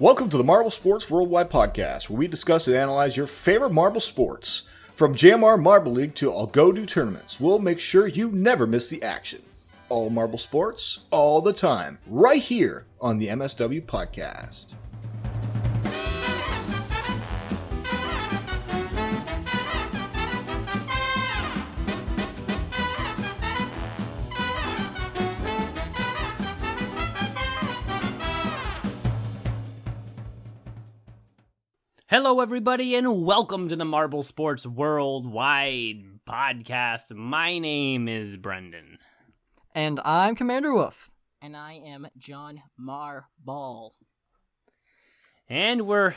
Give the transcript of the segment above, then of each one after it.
Welcome to the Marble Sports Worldwide Podcast, where we discuss and analyze your favorite marble sports. From JMR Marble League to Algodo tournaments, we'll make sure you never miss the action. All marble sports, all the time, right here on the MSW Podcast. Hello, everybody, and welcome to the Marble Sports Worldwide Podcast. My name is Brendan. And I'm Commander Wolf. And I am John Marball. And we're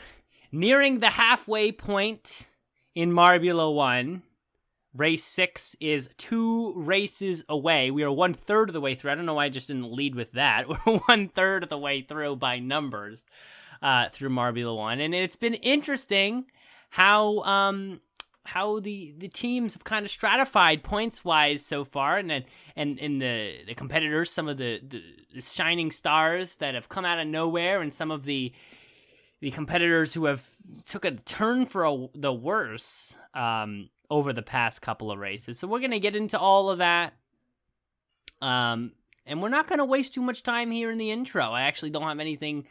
nearing the halfway point in Marbula 1. Race 6 is 2 races away. We are 1/3 of the way through. I don't know why I just didn't lead with that. We're 1/3 of the way through by numbers. Through Marbula 1, and it's been interesting how the teams have kind of stratified points wise so far, and the competitors, some of the shining stars that have come out of nowhere, and some of the competitors who have took a turn for the worse over the past couple of races. So we're gonna get into all of that, and we're not gonna waste too much time here in the intro. I actually don't have anything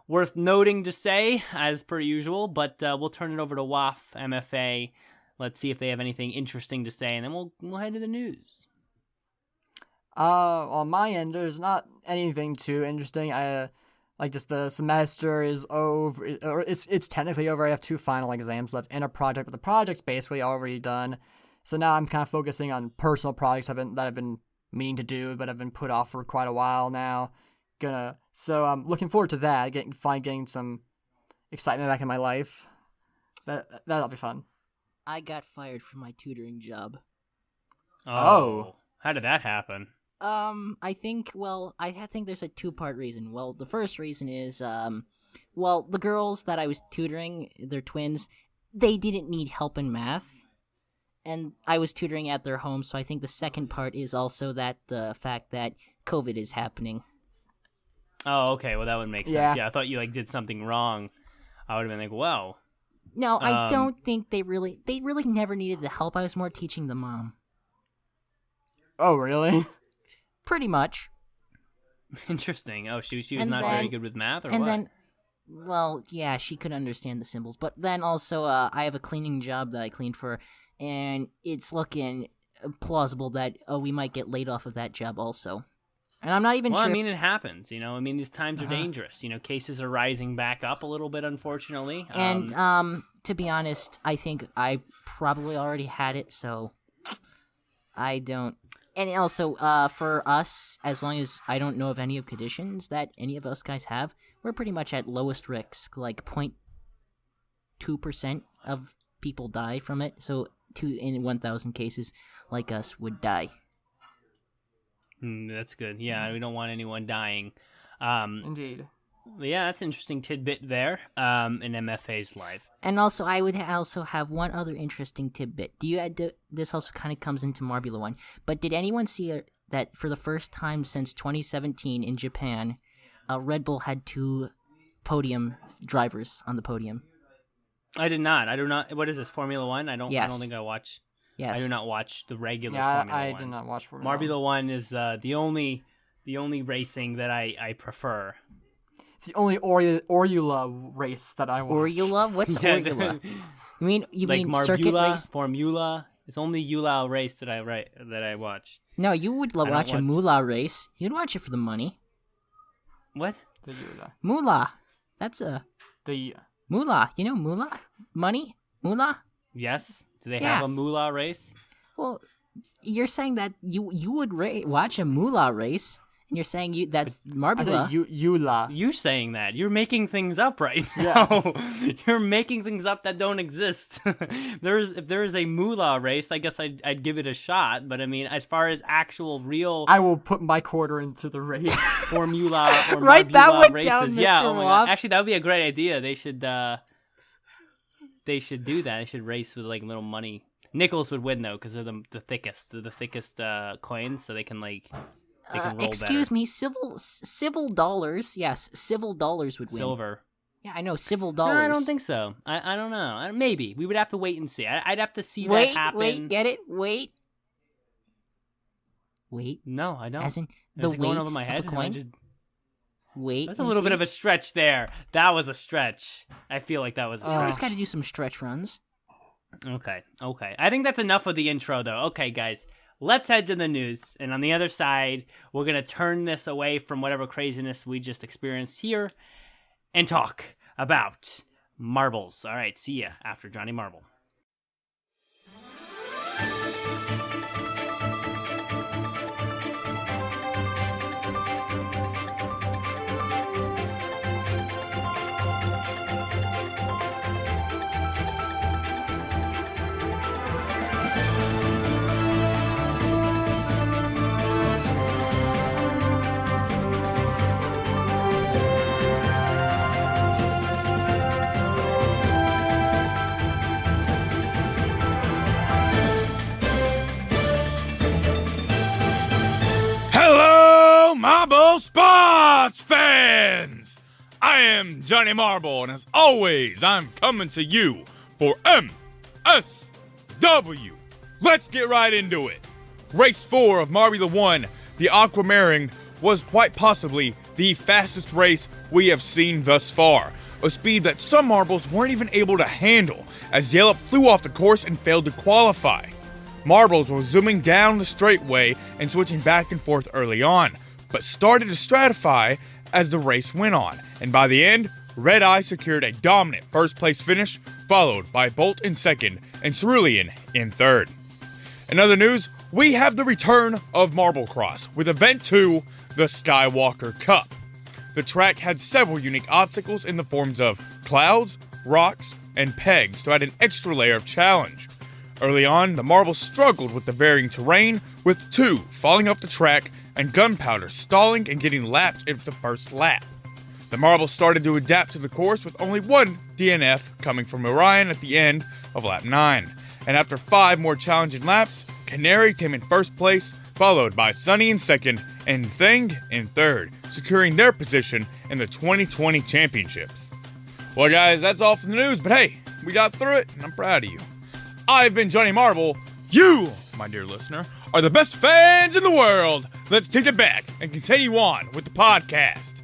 worth noting to say, as per usual, but we'll turn it over to WAF, MFA. Let's see if they have anything interesting to say, and then we'll head to the news. On my end, there's not anything too interesting. Just the semester is over, or it's technically over. I have 2 final exams left and a project, but the project's basically already done. So now I'm kind of focusing on personal projects that I've been meaning to do, but I've been put off for quite a while now. So I'm looking forward to that, getting some excitement back in my life. That'll be fun. I got fired from my tutoring job. Oh. How did that happen? I think there's a 2-part reason. Well, the first reason is, the girls that I was tutoring, they're twins, they didn't need help in math. And I was tutoring at their home, so I think the second part is also that the fact that COVID is happening. Oh, okay. Well, that would make sense. Yeah, I thought you did something wrong. I would have been like, "Wow." No, I don't think they really never needed the help. I was more teaching the mom. Oh, really? Pretty much. Interesting. Oh, she was not very good with math, or what? She could understand the symbols, but then also I have a cleaning job that I cleaned for, and it's looking plausible that we might get laid off of that job also. And I'm not even sure. Well, I mean, it happens, these times are dangerous. Cases are rising back up a little bit, unfortunately. And, to be honest, I think I probably already had it, so I don't. And also, for us, as long as I don't know of any of conditions that any of us guys have, we're pretty much at lowest risk, like 0.2% of people die from it. So 2 in 1,000 cases like us would die. That's good. Yeah, we don't want anyone dying. Indeed. Yeah, that's an interesting tidbit there in MFA's life. And also, I would also have one other interesting tidbit. This also kind of comes into Marbula 1, but did anyone see that for the first time since 2017 in Japan, Red Bull had 2 podium drivers on the podium? I did not. I do not. What is this, Formula 1? I don't think I watch. Yes. I do not watch the regular Formula 1. I did not watch Formula 1. Marbula 1 is the only racing that I prefer. It's the only Orula race that I watch. Orula? What's Orula? You mean Marbula, circuit race? Formula. It's only Eula race that I watch. No, you would watch a Moolah race. You'd watch it for the money. What? The Eula. Moolah. That's the Moolah. You know Moolah? Money? Moolah? Yes. Do they have a Moolah race? Well, you're saying that you would watch a Moolah race, and you're saying that's Marbula. I said Eula. You're saying that. You're making things up right now. Yeah. You're making things up that don't exist. If there is a Moolah race, I guess I'd give it a shot. But I mean, as far as actual real, I will put my quarter into the race. Formula or right, Marbula that went races. Down, Mr. Yeah, oh my Woff. God. Actually, that would be a great idea. They should do that. They should race with little money. Nickels would win though, because they're the thickest. They're the thickest coins, so they can roll excuse better. me, civil dollars. Yes, civil dollars would win. Silver. Yeah, I know, civil No, dollars. I don't think so. I don't know. Maybe. We would have to wait and see. I'd have to see Wait, that happen. wait, get it? Wait. No, I don't. As in the Is it going weight over my head? of a coin? That's a and little bit see? of a stretch there. That was a stretch. I feel like that was a You always stretch. got to do some stretch runs. Okay. I think that's enough of the intro, though. Okay, guys, let's head to the news. And on the other side, we're going to turn this away from whatever craziness we just experienced here and talk about marbles. All right, see ya after Johnny Marble. Hello, Marble Sports fans! I am Johnny Marble, and as always, I'm coming to you for MSW. Let's get right into it. Race 4 of Marbula 1, the Aquamarine, was quite possibly the fastest race we have seen thus far, a speed that some marbles weren't even able to handle, as Yellow flew off the course and failed to qualify. Marbles were zooming down the straightaway and switching back and forth early on, but started to stratify as the race went on, and by the end, Red Eye secured a dominant first-place finish, followed by Bolt in second and Cerulean in third. In other news, we have the return of Marble Cross, with Event 2, the Skywalker Cup. The track had several unique obstacles in the forms of clouds, rocks, and pegs to add an extra layer of challenge. Early on, the marbles struggled with the varying terrain, with 2 falling off the track and Gunpowder stalling and getting lapped at the first lap. The marbles started to adapt to the course, with only 1 DNF coming from Orion at the end of lap 9. And after 5 more challenging laps, Canary came in first place, followed by Sunny in second and Thing in third, securing their position in the 2020 championships. Well, guys, that's all for the news, but hey, we got through it, and I'm proud of you. I've been Johnny Marble. You, my dear listener, are the best fans in the world. Let's take it back and continue on with the podcast.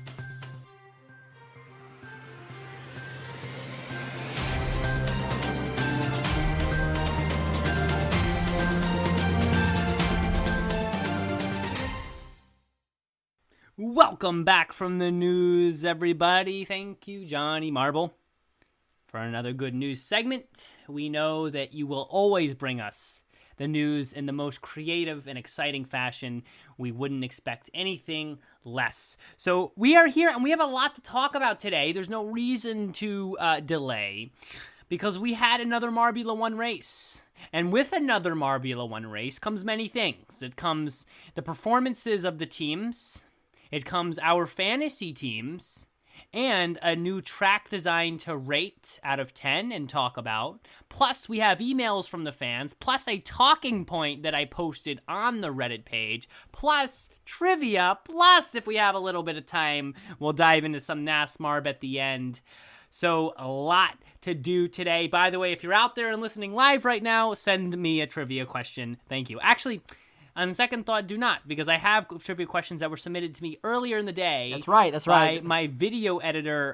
Welcome back from the news, everybody. Thank you, Johnny Marble, for another good news segment. We know that you will always bring us the news in the most creative and exciting fashion. We wouldn't expect anything less. So we are here, and we have a lot to talk about today. There's no reason to delay, because we had another Marbula 1 race. And with another Marbula 1 race comes many things. It comes the performances of the teams. It comes our fantasy teams. And a new track design to rate out of 10 and talk about. Plus, we have emails from the fans. Plus, a talking point that I posted on the Reddit page. Plus, trivia. Plus, if we have a little bit of time, we'll dive into some NASMARB at the end. So, a lot to do today. By the way, if you're out there and listening live right now, send me a trivia question. Thank you. Actually, on second thought, do not, because I have trivia questions that were submitted to me earlier in the day. That's right. By my video editor,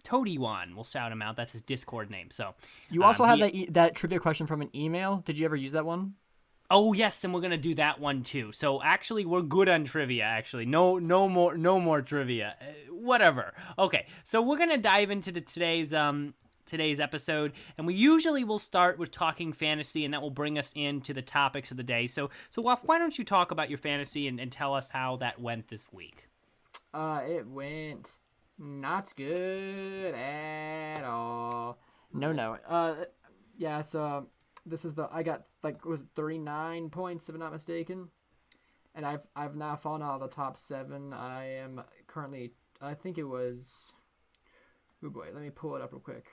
Toadiewan. We'll shout him out. That's his Discord name. So You also have that trivia question from an email. Did you ever use that one? Oh yes, and we're gonna do that one too. So actually, we're good on trivia. Actually, no more trivia. Whatever. Okay, so we're gonna dive into today's episode, and we usually will start with talking fantasy, and that will bring us into the topics of the day. So Waf, why don't you talk about your fantasy and tell us how that went this week? It went not good at all. No. Yeah. So this is I got was it 39 points if I'm not mistaken, and I've now fallen out of the top 7. I am currently, I think it was. Oh boy, let me pull it up real quick.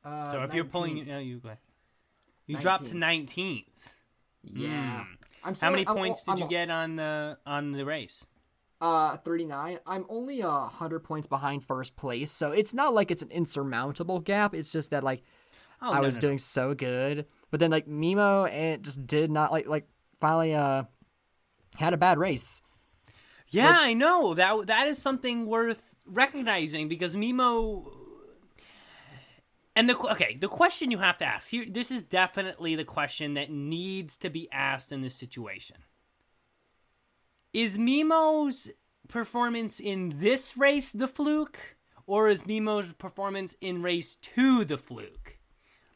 So if you're pulling, you You dropped to 19th. Yeah. How many points did you get on the race? 39. I'm only 100 points behind first place, so it's not like it's an insurmountable gap. It's just that like I was doing so good, but then like Mimo and just did not like finally had a bad race. Yeah, I know that is something worth recognizing because Mimo. And the question you have to ask here, this is definitely the question that needs to be asked in this situation. Is Mimo's performance in this race the fluke, or is Mimo's performance in race 2 the fluke?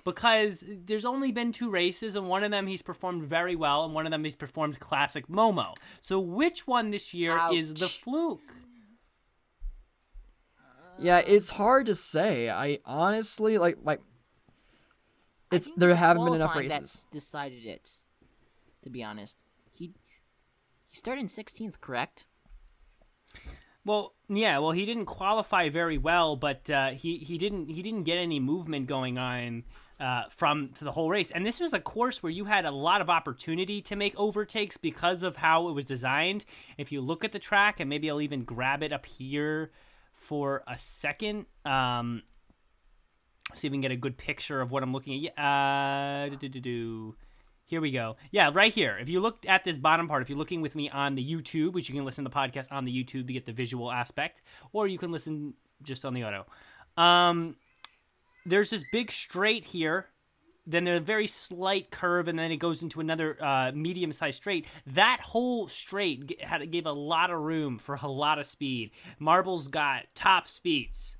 Because there's only been 2 races, and one of them he's performed very well, and one of them he's performed classic Momo. So which one this year is the fluke? Yeah, it's hard to say. I honestly like it's there haven't been enough races. That's decided it. To be honest, he started in 16th, correct? Well, yeah. Well, he didn't qualify very well, but he didn't get any movement going on from the whole race. And this was a course where you had a lot of opportunity to make overtakes because of how it was designed. If you look at the track, and maybe I'll even grab it up here for a second, see if we can get a good picture of what I'm looking at. Here we go. Yeah, right here. If you look at this bottom part, if you're looking with me on the YouTube, which you can listen to the podcast on the YouTube to get the visual aspect, or you can listen just on the auto. There's this big straight here, then there's a very slight curve, and then it goes into another medium-sized straight. That whole straight gave a lot of room for a lot of speed. Marbles got top speeds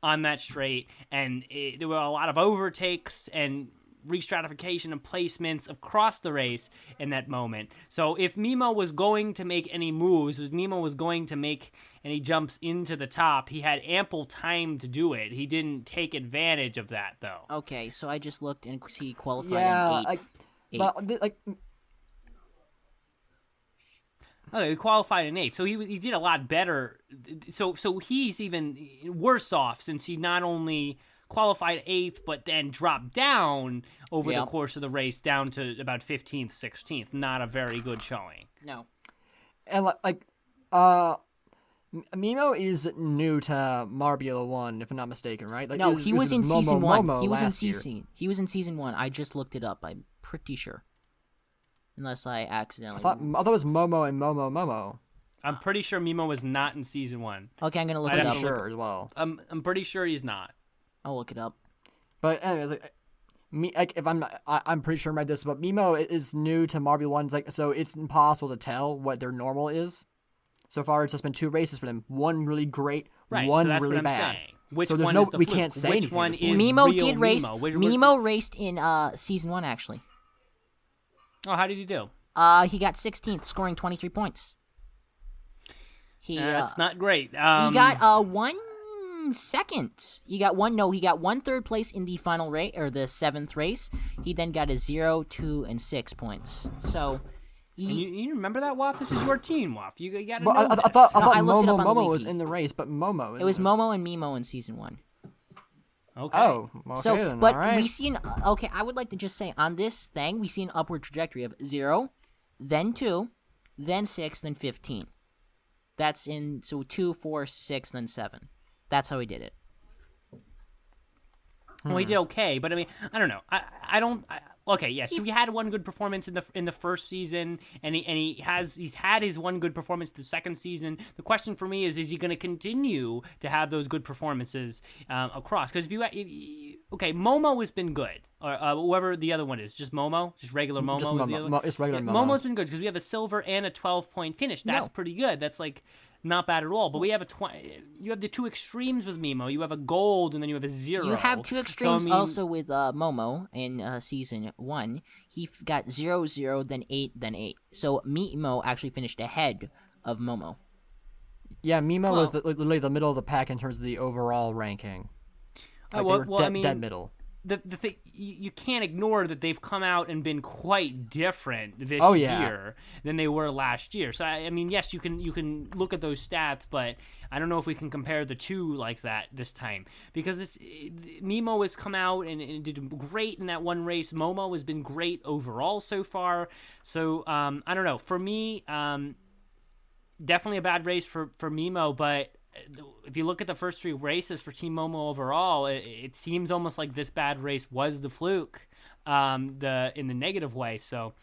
on that straight, and there were a lot of overtakes and restratification and placements across the race in that moment. So if Mimo was going to make any moves, if Mimo was going to make any jumps into the top, he had ample time to do it. He didn't take advantage of that, though. Okay, so I just looked and he qualified in 8th. Okay, he qualified in 8th, so he did a lot better. So he's even worse off since he not only qualified 8th, but then dropped down over the course of the race down to about 15th, 16th. Not a very good showing. No. And Mimo is new to Marbula 1, if I'm not mistaken, right? Like, no, he was in season 1. He was in season 1. I just looked it up. I'm pretty sure. Unless I accidentally... I thought it was Momo and Momo. I'm pretty sure Mimo was not in season 1. Okay, I'm going to look it up. I'm sure as well. I'm pretty sure he's not. I'll look it up. But anyways, I'm pretty sure I read this, but Mimo is new to Marbula 1, so it's impossible to tell what their normal is. So far, it's just been 2 races for them. One really great, one so that's really what I'm bad. saying. Which so there's one no, is the we fluke? can't say Which anything. one is Mimo real did race. Mimo raced in season 1 actually. Oh, how did he do? He got 16th, scoring 23 points. That's not great. He got 1 second. He got 1 3rd place in the final race, or the 7th race. He then got a 0, 2, and 6 points. So you remember that, Waff? This is your team, Waff. You got to know I thought I looked it up on the Momo was wiki. in the race, but Momo. It was Momo and Mimo in season 1. Okay. Oh, okay, so then, but all right. we see I would like to just say on this thing we see an upward trajectory of 0, then 2, then 6, then 15. That's in 2, 4, 6, then 7. That's how he did it. Well, he did okay, but I mean, I don't know. Okay, yes, so he had one good performance in the first season, and he's had his one good performance the second season. The question for me is he going to continue to have those good performances across? Because Momo has been good, or whoever the other one is, just Momo, just regular Momo. Just Momo. It's regular Momo. Momo's been good because we have a silver and a 12-point finish. That's pretty good. That's like not bad at all. But we have you have the 2 extremes with Mimo. You have a gold and then you have a 0. You have 2 extremes also with Momo in season 1. He got 0, 0, then 8, then 8. So Mimo actually finished ahead of Momo. Yeah, Mimo was literally the middle of the pack in terms of the overall ranking. They were dead middle. The thing you can't ignore that they've come out and been quite different this year than they were last year. So I mean, yes, you can look at those stats, but I don't know if we can compare the 2 like that this time because Mimo has come out and did great in that one race. Momo has been great overall so far. So I don't know. For me, definitely a bad race for Mimo, but if you look at the first 3 races for Team Momo overall, it seems almost like this bad race was the fluke, in the negative way. So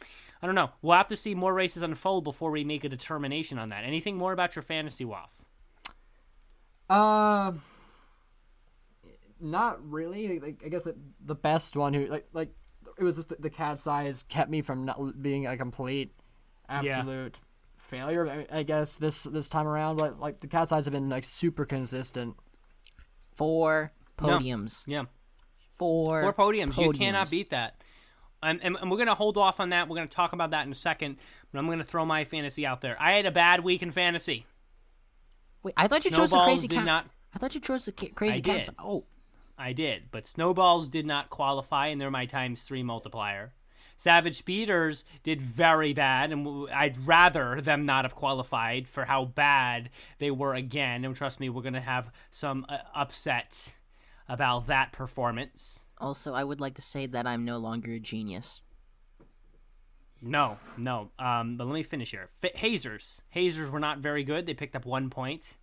I don't know. We'll have to see more races unfold before we make a determination on that. Anything more about your fantasy WAF? Not really. I guess the best one who like it was just the cat size kept me from not being a complete absolute failure. I guess this time around, like the cat size have been like super consistent. 4 podiums. Yeah. 4 podiums. You cannot beat that. And we're going to hold off on that. We're going to talk about that in a second. But I'm going to throw my fantasy out there. I had a bad week in fantasy. Wait, I thought you chose the crazy cat. I thought you chose the crazy cat. Oh, I did. But snowballs did not qualify, and they're my ×3 multiplier. Savage Speeders did very bad, and I'd rather them not have qualified for how bad they were again. And trust me, we're going to have some upset about that performance. Also, I would like to say that I'm no longer a genius. No. But let me finish here. Hazers were not very good. They picked up 1 point.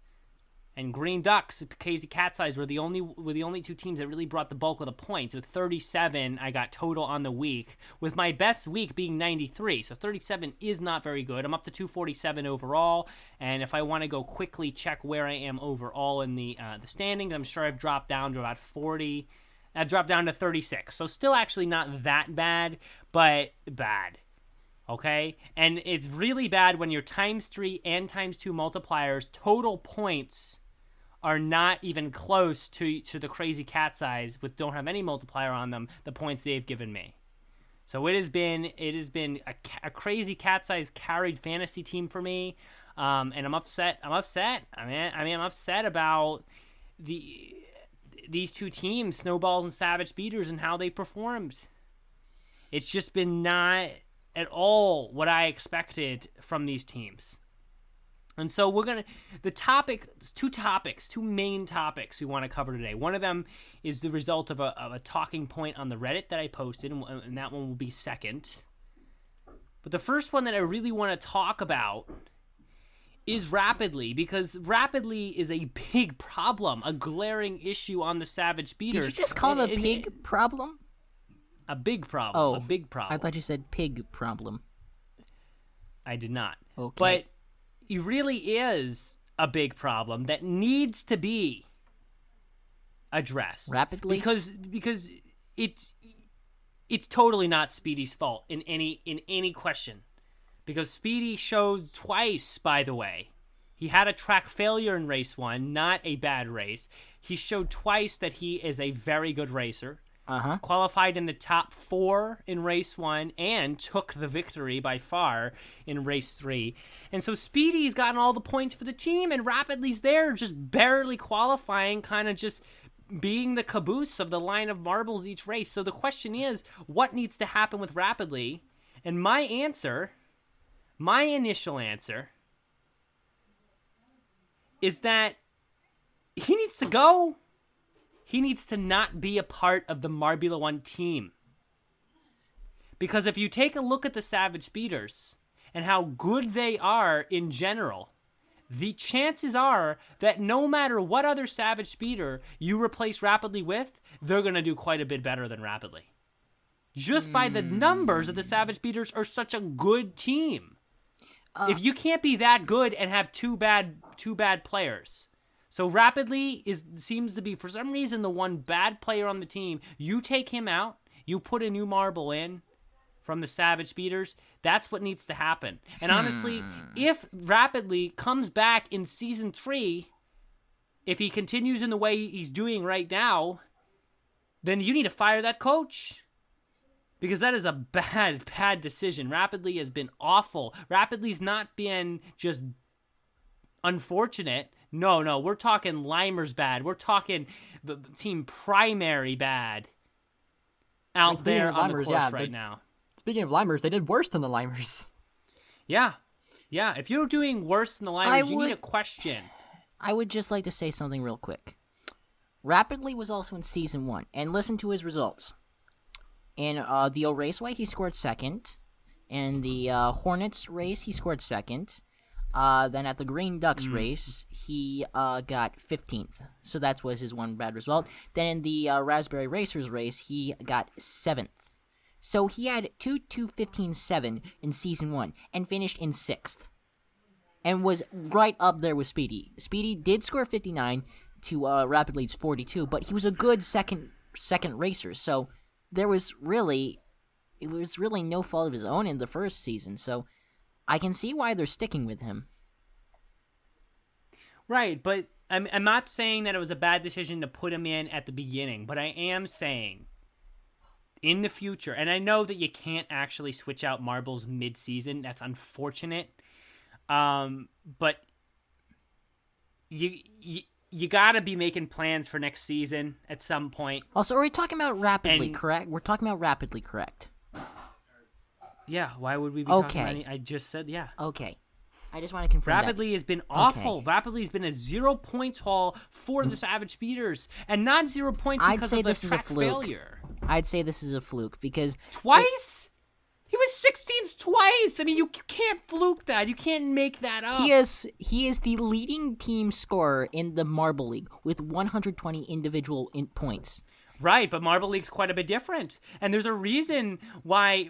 And Green Ducks, Crazy Cat's Eyes were the only 2 teams that really brought the bulk of the points. With 37, I got total on the week, with my best week being 93. So 37 is not very good. I'm up to 247 overall. And if I want to go quickly check where I am overall in the standings, I'm sure I've dropped down to about 40. I've dropped down to 36. So still actually not that bad, but bad. Okay? And it's really bad when your ×3 and ×2 multipliers total points are not even close to the Crazy Cat's Eyes, with don't have any multiplier on them, the points they've given me. So it has been a Crazy Cat's Eyes carried fantasy team for me, and I'm upset. I'm upset about these 2 teams, Snowballs and Savage Speeders, and how they performed. It's just been not at all what I expected from these teams. And so we're going to, two main topics we want to cover today. One of them is the result of a talking point on the Reddit that I posted, and that one will be second. But the first one that I really want to talk about is Rapidly, because Rapidly is a big problem, a glaring issue on the Savage Speeders. Did you just call it a pig problem? A big problem. Oh, a big problem. I thought you said pig problem. I did not. Okay. But it really is a big problem that needs to be addressed rapidly, because it's totally not Speedy's fault in any question. Because Speedy showed twice, by the way. He had a track failure in race 1, not a bad race. He showed twice that he is a very good racer. Qualified in the top 4 in race 1 and took the victory by far in race 3. And so Speedy's gotten all the points for the team, and Rapidly's there just barely qualifying, kind of just being the caboose of the line of marbles each race. So the question is, what needs to happen with Rapidly? And my initial answer is that he needs to go. He needs to not be a part of the Marbula 1 team. Because if you take a look at the Savage Speeders and how good they are in general, the chances are that no matter what other Savage Speeder you replace Rapidly with, they're going to do quite a bit better than Rapidly. Just by the numbers of the Savage Speeders are such a good team. If you can't be that good and have two bad players... So Rapidly seems to be, for some reason, the one bad player on the team. You take him out, you put a new marble in from the Savage Speeders, that's what needs to happen. And honestly, if Rapidly comes back in Season 3, if he continues in the way he's doing right now, then you need to fire that coach. Because that is a bad decision. Rapidly has been awful. Rapidly's not been just unfortunate. No, we're talking Limers bad. We're talking Team Primary bad out there on the course right now. Speaking of Limers, they did worse than the Limers. Yeah. If you're doing worse than the Limers, you need a question. I would just like to say something real quick. Rapidly was also in Season 1, and listen to his results. In the O Raceway, he scored second. In the Hornets race, he scored second. Then at the Green Ducks race, he got 15th. So that was his one bad result. Then in the Raspberry Racers race, he got 7th. So he had 2:15.7 in Season 1 and finished in 6th. And was right up there with Speedy. Speedy did score 59 to Rapid Lead's 42, but he was a good second racer. So it was really no fault of his own in the first season. So I can see why they're sticking with him. Right, but I'm not saying that it was a bad decision to put him in at the beginning, but I am saying in the future, and I know that you can't actually switch out marbles mid-season. That's unfortunate. But you gotta be making plans for next season at some point. Also, are we talking about Rapidly, correct? We're talking about Rapidly, correct? Yeah, why would we be talking about any? I just said, yeah. Okay. I just want to confirm Rapidly has been awful. Okay. Rapidly has been a 0 points haul for the Savage Speeders, and not 0 points because of the track failure. I'd say this is a fluke because... Twice? He was 16th twice. I mean, you can't fluke that. You can't make that up. He is the leading team scorer in the Marble League with 120 individual points. Right, but Marble League's quite a bit different, and there's a reason why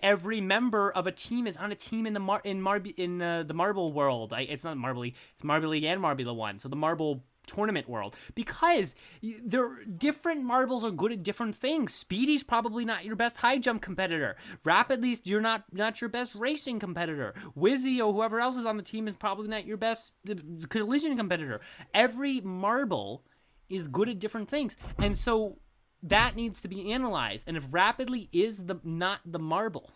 every member of a team is on a team in the Marble world. It's not Marble League, it's Marble League and Marbula 1, so the Marble tournament world, because different marbles are good at different things. Speedy's probably not your best high jump competitor. Rapidly, you're not your best racing competitor. Wizzy or whoever else is on the team is probably not your best collision competitor. Every marble is good at different things, and so that needs to be analyzed. And if Rapidly is not the marble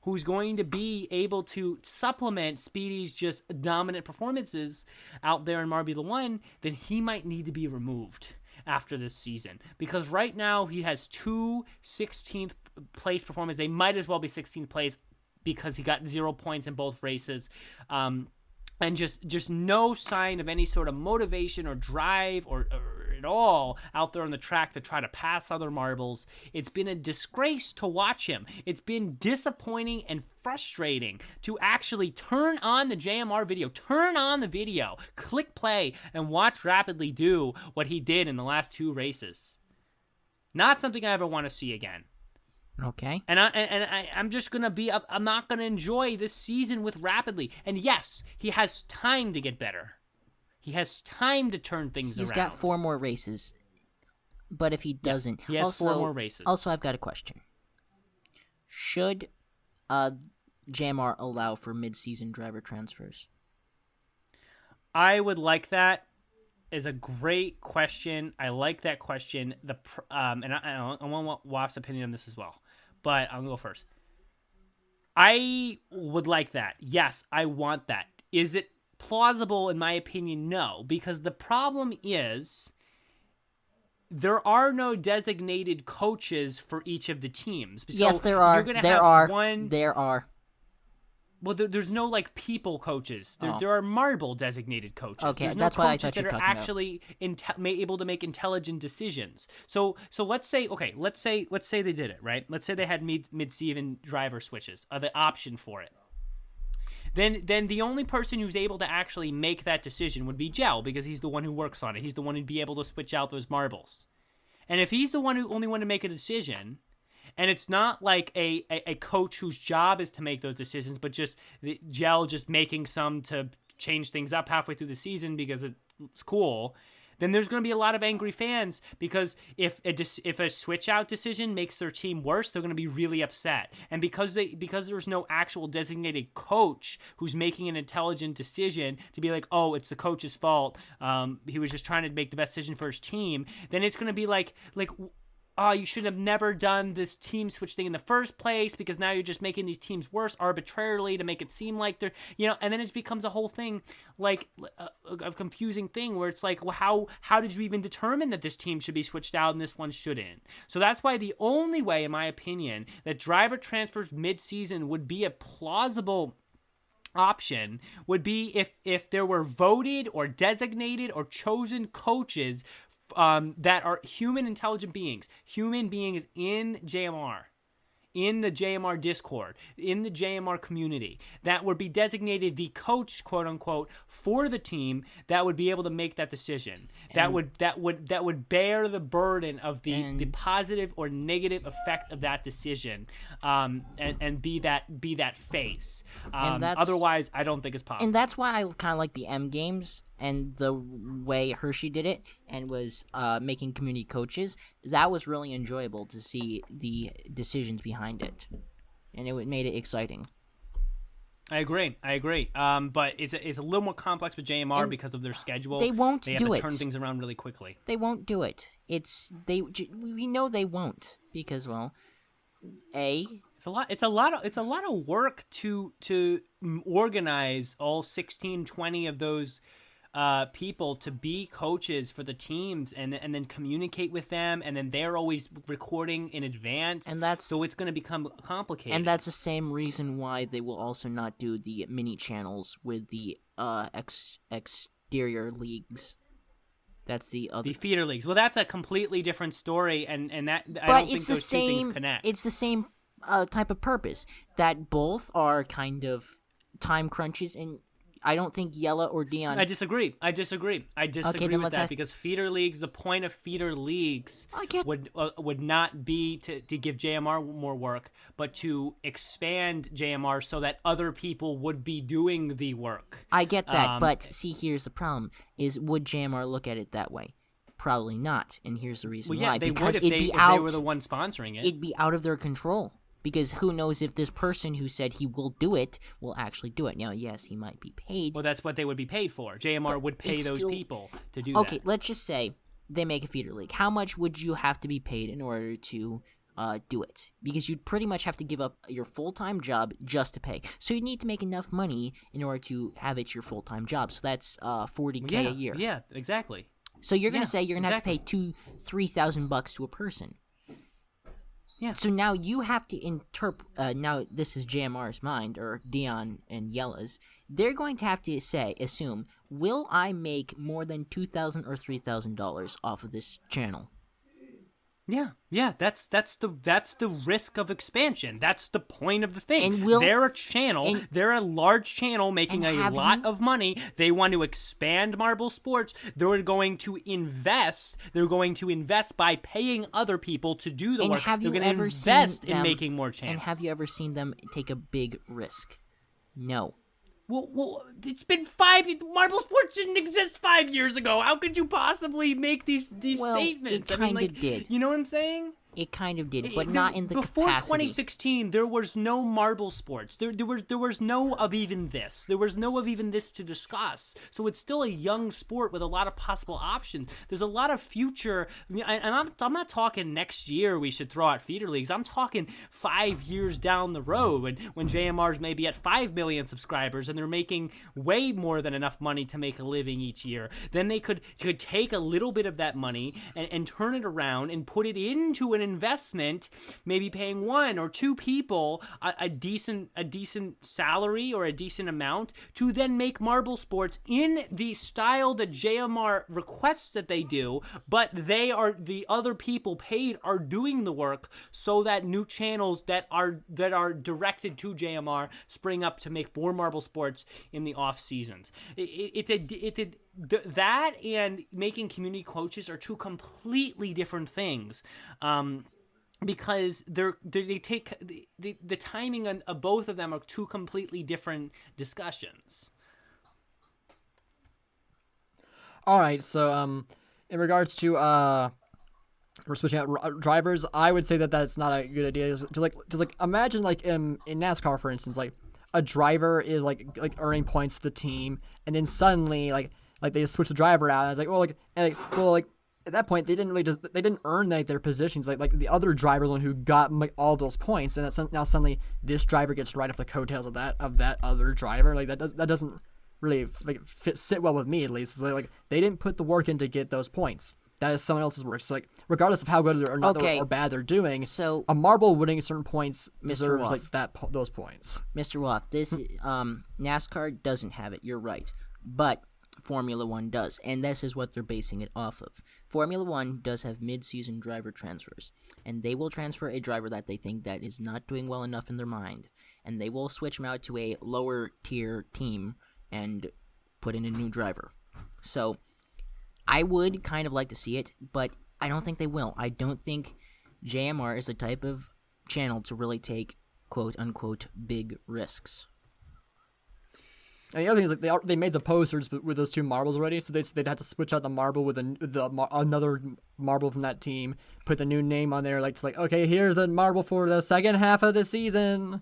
who's going to be able to supplement Speedy's just dominant performances out there in Marbula 1, then he might need to be removed after this season. Because right now he has 2 16th place performances. They might as well be 16th place because he got 0 points in both races. And just no sign of any sort of motivation or drive or at all out there on the track to try to pass other marbles. It's been a disgrace to watch him. It's been disappointing and frustrating to actually turn on the JMR video, click play, and watch Rapidly do what he did in the last 2 races. Not something I ever want to see again. Okay. And I'm just going to be... I'm not going to enjoy this season with Rapidly. And yes, he has time to get better. He has time to turn things around. He's got 4 more races. But if he doesn't... he has 4 more races. Also, I've got a question. Should JMR allow for mid-season driver transfers? I would like that. Is a great question. I like that question. And I want Waff's opinion on this as well, but I'm gonna go first. I would like that. Yes, I want that. Is it plausible? In my opinion, no, because the problem is there are no designated coaches for each of the teams. So yes, there are. There are. Well, there's no like people coaches. There are marble designated coaches. Okay, there's no that's why I coaches thought you were that are talking actually able to make intelligent decisions. So let's say they did it right. Let's say they had mid-season driver switches, the option for it. Then the only person who's able to actually make that decision would be Gel, because he's the one who works on it. He's the one who'd be able to switch out those marbles. And if he's the only one to make a decision, and it's not like a coach whose job is to make those decisions, but just Gel just making some to change things up halfway through the season because it's cool, then there's going to be a lot of angry fans, because if a switch out decision makes their team worse, they're going to be really upset. And because there's no actual designated coach who's making an intelligent decision to be like, oh, it's the coach's fault, he was just trying to make the best decision for his team, then it's going to be like oh, you should have never done this team switch thing in the first place, because now you're just making these teams worse arbitrarily to make it seem like they're, and then it becomes a whole thing, like a confusing thing where it's like, well, how did you even determine that this team should be switched out and this one shouldn't? So that's why the only way, in my opinion, that driver transfers mid-season would be a plausible option would be if there were voted or designated or chosen coaches that are human intelligent beings in JMR, in the JMR Discord, in the JMR community, that would be designated the coach, quote unquote, for the team that would be able to make that decision. That would bear the burden of the positive or negative effect of that decision, and be that face. Otherwise, I don't think it's possible. And that's why I kind of like the M games and the way Hershey did it and was making community coaches. That was really enjoyable to see the decisions behind it, and it made it exciting. I agree. But it's a little more complex with JMR because of their schedule. They won't do it. They have to turn things around really quickly. They won't do it. We know they won't because, well, it's a lot of work to organize all 16, 20 of those people to be coaches for the teams, and then communicate with them, and then they're always recording in advance, and so it's going to become complicated. And that's the same reason why they will also not do the mini channels with the exterior leagues. That's the feeder leagues. Well, that's a completely different story, and that I don't think those two things connect. It's the same type of purpose, that both are kind of time crunches, and I don't think Yella or Dion... I disagree with that, because feeder leagues, the point of feeder leagues would not be to give JMR more work, but to expand JMR so that other people would be doing the work. I get that, but see, here's the problem, is would JMR look at it that way? Probably not, and here's the reason why. They because would if they were the one sponsoring it. It'd be out of their control. Because who knows if this person who said he will do it will actually do it. Now, yes, he might be paid. Well, that's what they would be paid for. JMR would pay those people to do that. Okay, let's just say they make a feeder league. How much would you have to be paid in order to do it? Because you'd pretty much have to give up your full-time job just to pay. So you need to make enough money in order to have it your full-time job. So that's $40K a year. Yeah, exactly. So you're going to say you're going to have to pay $2,000-$3,000 to a person. Yeah. So now you have to interpret. Now this is JMR's mind, or Dion and Yella's. They're going to have to assume, will I make more than $2,000 or $3,000 off of this channel? Yeah. That's the risk of expansion. That's the point of the thing. And they're a channel. They're a large channel making a lot of money. They want to expand Marble Sports. They're going to invest. They're going to invest by paying other people to do the work. They're going to invest in making more channels. And have you ever seen them take a big risk? No. Well, it's been Marble Sports didn't exist 5 years ago. How could you possibly make these statements? It kind of did. You know what I'm saying? It kind of did, but not in the before capacity. 2016, there was no Marble Sports. There was no of even this. There was no of even this to discuss. So it's still a young sport with a lot of possible options. There's a lot of future, and I'm not talking next year we should throw out feeder leagues. I'm talking 5 years down the road when JMR's maybe at 5 million subscribers and they're making way more than enough money to make a living each year. Then they could take a little bit of that money and turn it around and put it into an investment, maybe paying one or two people a decent salary or a decent amount to then make Marble Sports in the style that JMR requests that they do, but the other people paid are doing the work, so that new channels that are directed to JMR spring up to make more Marble Sports in the off seasons. That and making community coaches are two completely different things, because they take the timing of both of them are two completely different discussions. All right, so in regards to we're switching out drivers, I would say that that's not a good idea. Just like imagine like in NASCAR, for instance, like a driver is like earning points to the team, and then suddenly like they just switch the driver out, and it's like at that point they didn't earn like their positions, like the other driver, the one who got like all those points, and now suddenly this driver gets right off the coattails of that other driver. Like that doesn't really like sit well with me, at least. Like they didn't put the work in to get those points. That is someone else's work. So like regardless of how good or not or bad they're doing, so a marble winning certain points deserves Wolf, like those points. Mr. Wolf, this NASCAR doesn't have it. You're right, but Formula One does, and this is what they're basing it off of. Formula One does have mid-season driver transfers, and they will transfer a driver that they think that is not doing well enough in their mind, and they will switch him out to a lower-tier team and put in a new driver. So I would kind of like to see it, but I don't think they will. I don't think JMR is the type of channel to really take quote-unquote big risks. And the other thing is, like, they made the posters with those two marbles already, so they'd have to switch out the marble with another marble from that team, put the new name on there, okay, here's the marble for the second half of the season.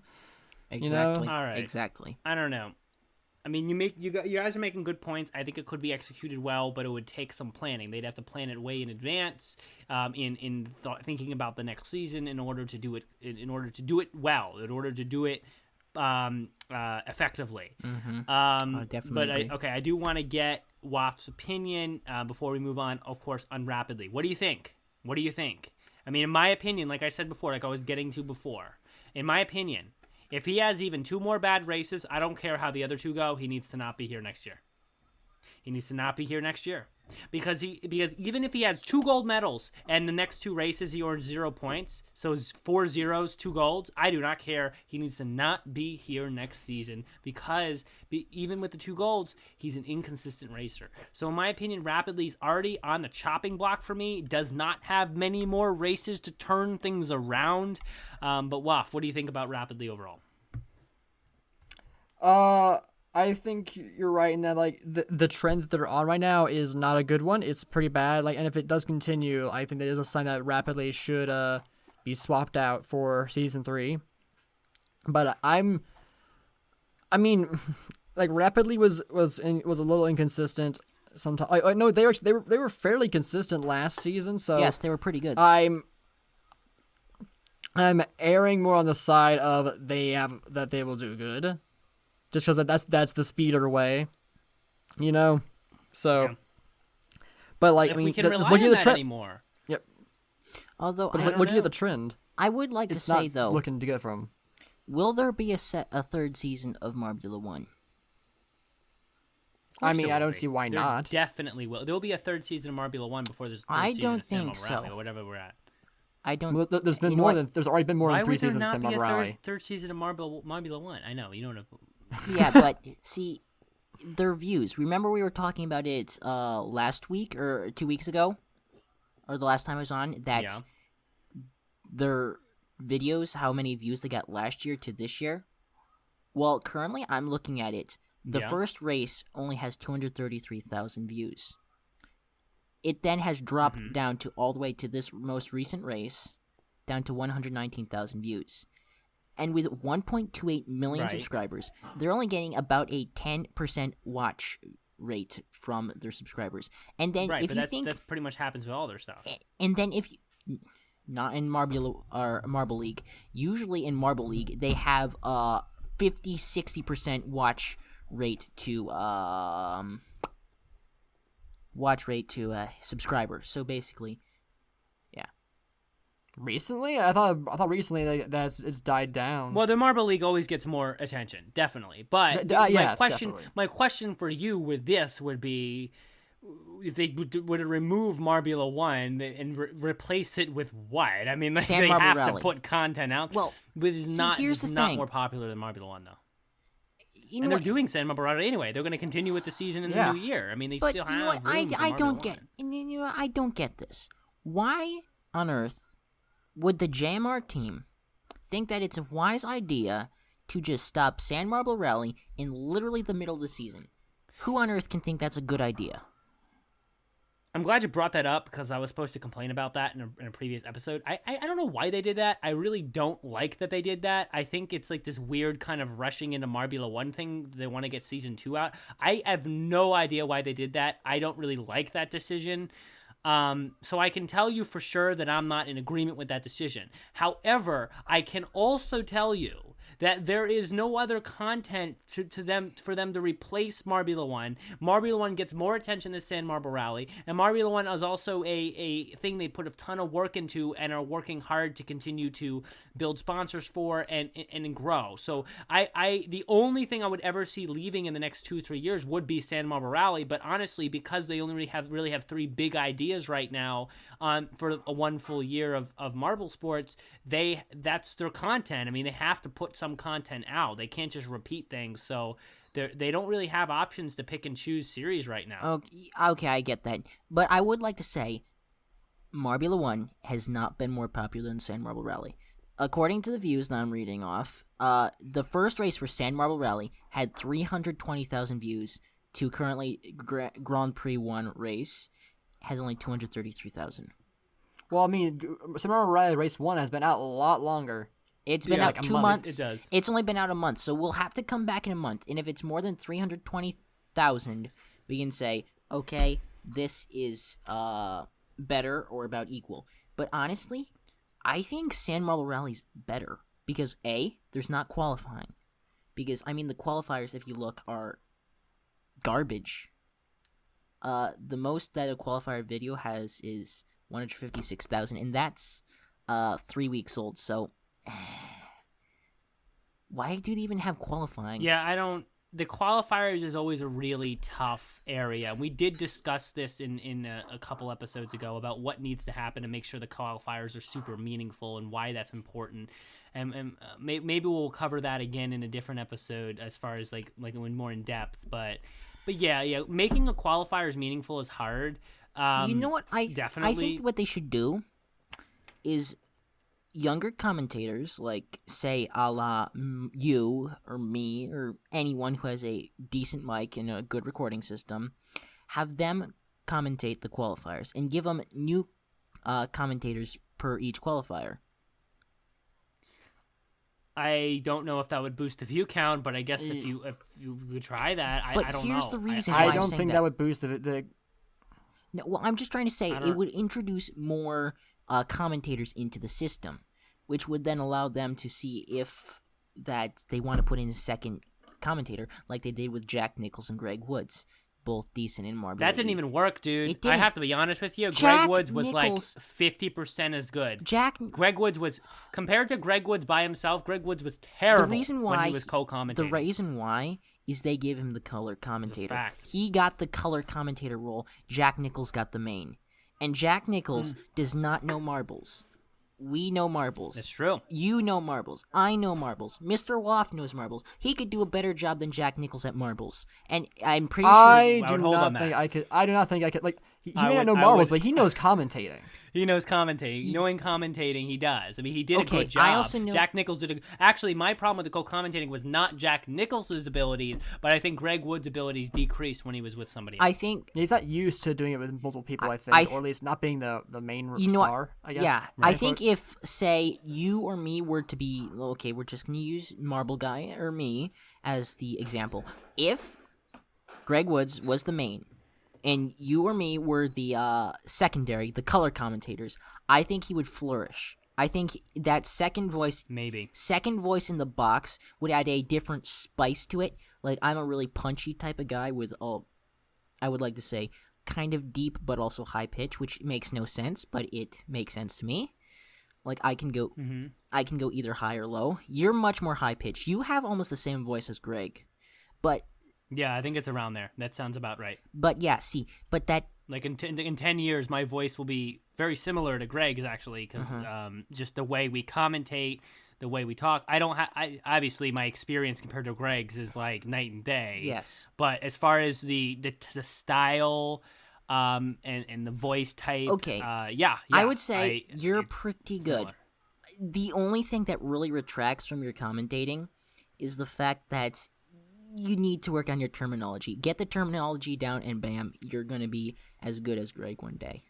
Exactly. All right. Exactly. I don't know. I mean, you guys are making good points. I think it could be executed well, but it would take some planning. They'd have to plan it way in advance, thinking about the next season in order to do it well, in order to do it effectively. Definitely. But I do want to get Waft's opinion before we move on, of course, on Rapidly. What do you think? I mean, in my opinion, like I said before, like I was getting to before, in my opinion, if he has even 2 more bad races, I don't care how the other 2 go, he needs to not be here next year. Because even if he has 2 gold medals and the next 2 races he earns 0 points, so 4 zeros, 2 golds, I do not care. He needs to not be here next season because even with the 2 golds, he's an inconsistent racer. So in my opinion, Rapidly's already on the chopping block for me, does not have many more races to turn things around. But Waf, what do you think about Rapidly overall? I think you're right in that, like, the trend that they're on right now is not a good one. It's pretty bad. Like, and if it does continue, I think that is a sign that Rapidly should be swapped out for season 3. But I mean, like, Rapidly was a little inconsistent sometimes. I know they were fairly consistent last season. So yes, they were pretty good. I'm erring more on the side of they will do good. Just because that's the speeder way, So, yeah. But like, if I mean, we can just rely looking on at the that trend. anymore. Yep. Although, But looking at the trend, I would like to it's say not though, looking to get from. will there be a 3rd season of Marbula 1? I mean, There I will don't be. see why There not. Definitely will. There will be a 3rd season of Marbula 1 before there's a 3rd I season don't of San think Marco so. Rally, or whatever we're at. I don't. Well, there's been you know more what? than there's already been more Why than 3 would there seasons of not San be a Marco Rally. third season of Marbula 1? I know, you know what Yeah, but see, their views. Remember we were talking about it last week or 2 weeks ago, or the last time I was on, that Yeah. their videos, how many views they got last year to this year. Well, currently I'm looking at it. The Yeah. first race only has 233,000 views. It then has dropped down to all the way to this most recent race, down to 119,000 views. And with 1.28 million Right. subscribers, they're only getting about a 10% watch rate from their subscribers. And then Right, if but you that's, think, that's pretty much happens with all their stuff. and then if you, not in Marble League, usually in Marble League they have 50-60% watch rate to subscribers. So basically, Recently, I thought recently that it's died down. Well, the Marble League always gets more attention, definitely. But yes, definitely. my question for you with this would be, if they would remove Marbula 1 and replace it with what? I mean, like, San they Marble have Rally. to put content out. Well, but it's not here's it's the not thing. more popular than Marbula 1, though. you And know they're what? doing San Marble Rally anyway. They're going to continue with the season in the new year. I mean, they But still you know have what? room for I Marbula don't 1. get. And you know, I don't get this. Why on earth would the JMR team think that it's a wise idea to just stop San Marble Rally in literally the middle of the season? Who on earth can think that's a good idea? I'm glad you brought that up because I was supposed to complain about that in a previous episode. I don't know why they did that. I really don't like that they did that. I think it's like this weird kind of rushing into Marbula 1 thing. They want to get Season 2 out. I have no idea why they did that. I don't really like that decision. So I can tell you for sure that I'm not in agreement with that decision. However, I can also tell you that there is no other content for them to replace Marbula 1. Marbula 1 gets more attention than Sand Marble Rally, and Marbula 1 is also a thing they put a ton of work into and are working hard to continue to build sponsors for and grow. So the only thing I would ever see leaving in the next 2-3 years would be Sand Marble Rally, but honestly, because they only really have 3 big ideas right now for a 1 full year of marble sports, that's their content. I mean, they have to put some content out. They can't just repeat things. So they don't really have options to pick and choose series right now. Okay, I get that. But I would like to say Marbula 1 has not been more popular than Sand Marble Rally. According to the views that I'm reading off, the first race for Sand Marble Rally had 320,000 views to currently Grand Prix 1 race has only 233,000. Well, I mean, Sand Marble Rally Race 1 has been out a lot longer. It's been out like 2 month. months. It does. It's only been out a month, so we'll have to come back in a month. And if it's more than 320,000, we can say, okay, this is better or about equal. But honestly, I think Sand Marble Rally's better because A, there's not qualifying. Because, I mean, the qualifiers, if you look, are garbage. The most that a qualifier video has is 156,000, and that's 3 weeks old, so why do they even have qualifying? Yeah, the qualifiers is always a really tough area. We did discuss this in a couple episodes ago about what needs to happen to make sure the qualifiers are super meaningful and why that's important. And maybe we'll cover that again in a different episode as far as like more in depth. But yeah, making the qualifiers meaningful is hard. You know what? Definitely. I think what they should do is younger commentators, like, say, a la you or me or anyone who has a decent mic and a good recording system, have them commentate the qualifiers and give them new commentators per each qualifier. I don't know if that would boost the view count, but I guess if you could try that, I don't know. But here's the reason I why don't I'm saying think that would boost the No, well, I'm just trying to say it would introduce more commentators into the system, which would then allow them to see if that they want to put in a second commentator, like they did with Jack Nichols and Greg Woods, both decent in Marbula. That didn't even work, dude. It didn't. I have to be honest with you. Jack Greg Woods was Nichols- like 50% as good. Greg Woods was, compared to Greg Woods by himself, Greg Woods was terrible the reason why when he was co-commentating. The reason why is they gave him the color commentator. fact. He got the color commentator role. Jack Nichols got the main. And Jack Nichols does not know marbles. We know marbles. That's true. You know marbles. I know marbles. Mr. Woff knows marbles. He could do a better job than Jack Nichols at marbles. And I'm pretty sure... I would do hold not on think that. I could. I do not think I could. Like he may would- not know I marbles, would- but he knows commentating. He knows commentating. Knowing commentating, he does. I mean, he did a Okay, good job. I also know- Jack Nichols did a... Actually, my problem with the co-commentating was not Jack Nichols' abilities, but I think Greg Woods' abilities decreased when he was with somebody else. I think... He's not used to doing it with multiple people. I think, I or at least not being the main You know what? star. I guess. Yeah, right? I think if, say, you or me were to be... Okay, we're just going to use Marble Guy or me as the example. If Greg Woods was the main, and you or me were the secondary, the color commentators, I think he would flourish. I think that second voice in the box would add a different spice to it. Like, I'm a really punchy type of guy with, I would like to say, kind of deep but also high pitch, which makes no sense, but it makes sense to me. Like, I can go either high or low. You're much more high pitched. You have almost the same voice as Greg, but Yeah, I think it's around there. That sounds about right. but yeah, see, but that Like in 10 years, my voice will be very similar to Greg's actually, because just the way we commentate, the way we talk. I obviously my experience compared to Greg's is like night and day. yes. But as far as the style, and the voice type, Okay. yeah, I would say you're it's pretty good. similar. The only thing that really retracts from your commentating is the fact that you need to work on your terminology. Get the terminology down, and bam, you're going to be as good as Greg one day.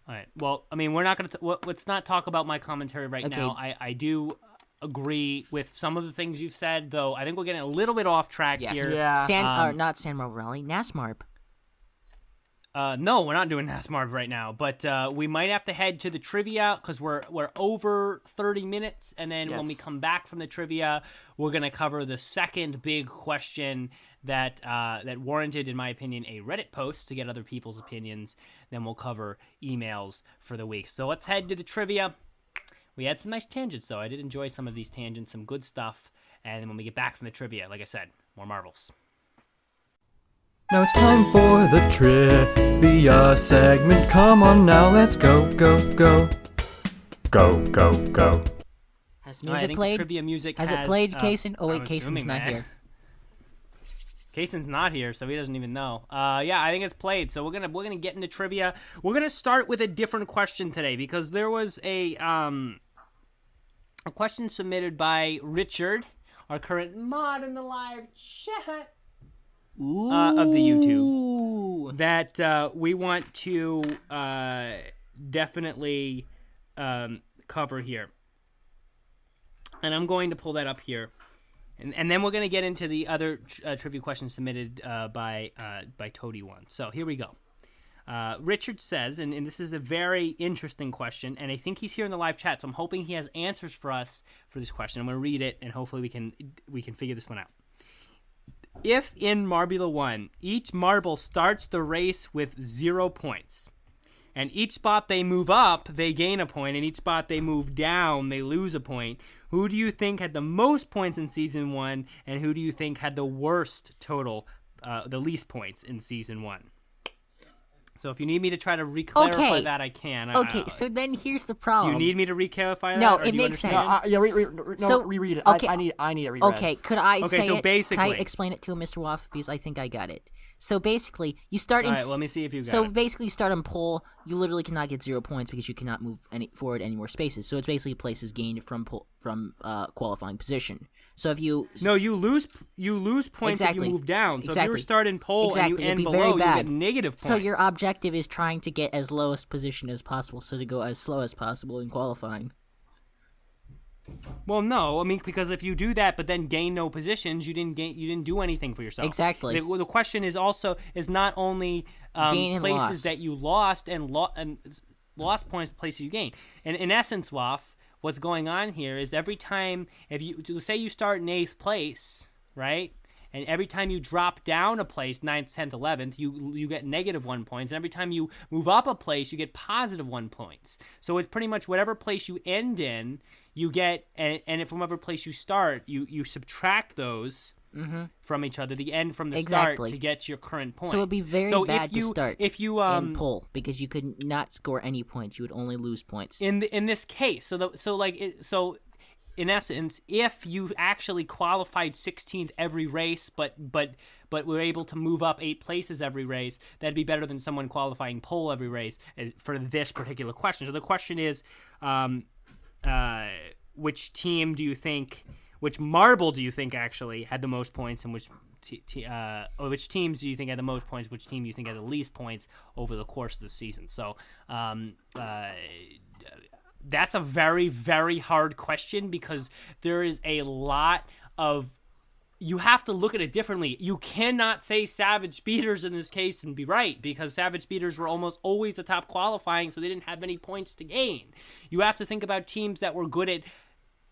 All right. Well, I mean, we're not going to. Let's not talk about my commentary right Okay. now. I do agree with some of the things you've said, though. I think we're getting a little bit off track Yes. here. Yeah. Not San Marble Rally, NASMARP. No, we're not doing NASMARB right now, but we might have to head to the trivia because we're over 30 minutes, and then when we come back from the trivia, we're gonna cover the second big question that warranted, in my opinion, a Reddit post to get other people's opinions. Then we'll cover emails for the week. So let's head to the trivia. We had some nice tangents, though. I did enjoy some of these tangents, some good stuff. And then when we get back from the trivia, like I said, more marbles. Now it's time for the trivia segment. Come on now, let's go, go, go. Go, go, go. Has I music think played? trivia music Has it played, Kaysen? Oh wait, I'm Kaysen's assuming not that. here. Kaysen's not here, so he doesn't even know. Yeah, I think it's played. So we're gonna get into trivia. We're gonna start with a different question today because there was a question submitted by Richard, our current mod in the live chat. Of the YouTube that we want to definitely cover here. And I'm going to pull that up here. And then we're going to get into the other trivia questions submitted by Toady1. So here we go. Richard says, and this is a very interesting question, and I think he's here in the live chat, so I'm hoping he has answers for us for this question. I'm going to read it, and hopefully we can figure this one out. If in Marbula 1, each marble starts the race with 0 points, and each spot they move up, they gain a point, and each spot they move down, they lose a point, who do you think had the most points in Season 1, and who do you think had the worst total, the least points in Season 1? So if you need me to try to re-clarify that, I can. Okay, so then here's the problem. Do you need me to re-clarify that? No, or it do you makes understand? sense. Reread it. Okay. I need it reread. Okay, could I say so it? basically, can I explain it to him, Mr. Waff? Because I think I got it. So basically, you start in. All right, let me see if you got So it. basically, you start on pole. You literally cannot get 0 points because you cannot move forward any more spaces. So it's basically places gained from qualifying position. So if you you lose points if you move down. So if you were starting pole and you end below, you get negative points. So your objective is trying to get as lowest position as possible, so to go as slow as possible in qualifying. Well, no, I mean because if you do that, but then gain no positions, you didn't do anything for yourself. Exactly. The question is not only Gain and places loss. that you lost and lost points, places you gain. And in essence, Waff, what's going on here is every time say you start in 8th place, right? And every time you drop down a place, 9th, 10th, 11th, you get -1 points. And every time you move up a place, you get +1 points. So it's pretty much whatever place you end in, you get, and from whatever place you start, you subtract those from each other, the end from the start, to get your current points. So it would be very bad to start in pole because you could not score any points. You would only lose points. In this case, so in essence, if you actually qualified 16th every race, but were able to move up 8 places every race, that'd be better than someone qualifying pole every race for this particular question. So the question is, which marble do you think actually had the most points, and which teams do you think had the most points? Which team do you think had the least points over the course of the season? So, that's a very, very hard question because there is a lot of. You have to look at it differently. You cannot say Savage Speeders in this case and be right because Savage Speeders were almost always the top qualifying, so they didn't have any points to gain. You have to think about teams that were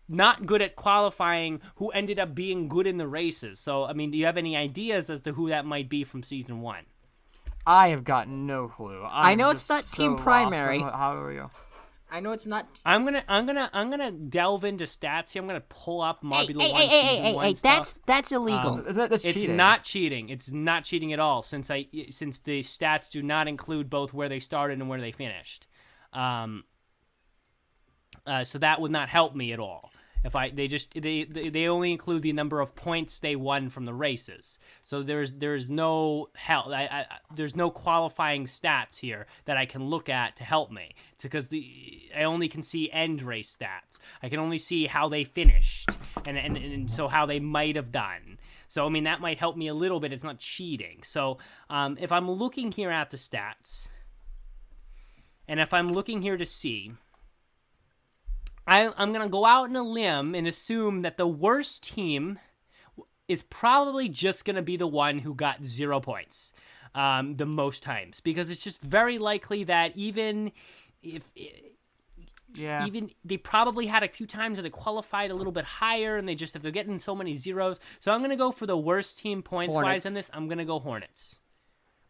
not good at qualifying who ended up being good in the races. So, I mean, do you have any ideas as to who that might be from Season 1? I have got no clue. I know it's not Team Primary. How are you? I know it's not. I'm gonna delve into stats here. I'm gonna pull up Marbula 1 Season 1 stuff. That's illegal. That's cheating. It's not cheating. It's not cheating at all since the stats do not include both where they started and where they finished. So that would not help me at all. If they only include the number of points they won from the races. So there's no help. There's no qualifying stats here that I can look at to help me because I only can see end race stats. I can only see how they finished and so how they might have done. So I mean that might help me a little bit. It's not cheating. So if I'm looking here at the stats, and if I'm looking here to see. I'm going to go out on a limb and assume that the worst team is probably just going to be the one who got 0 points the most times, because it's just very likely that even they probably had a few times where they qualified a little bit higher, and if they're getting so many zeros. So I'm going to go for the worst team points-wise in this. I'm going to go Hornets.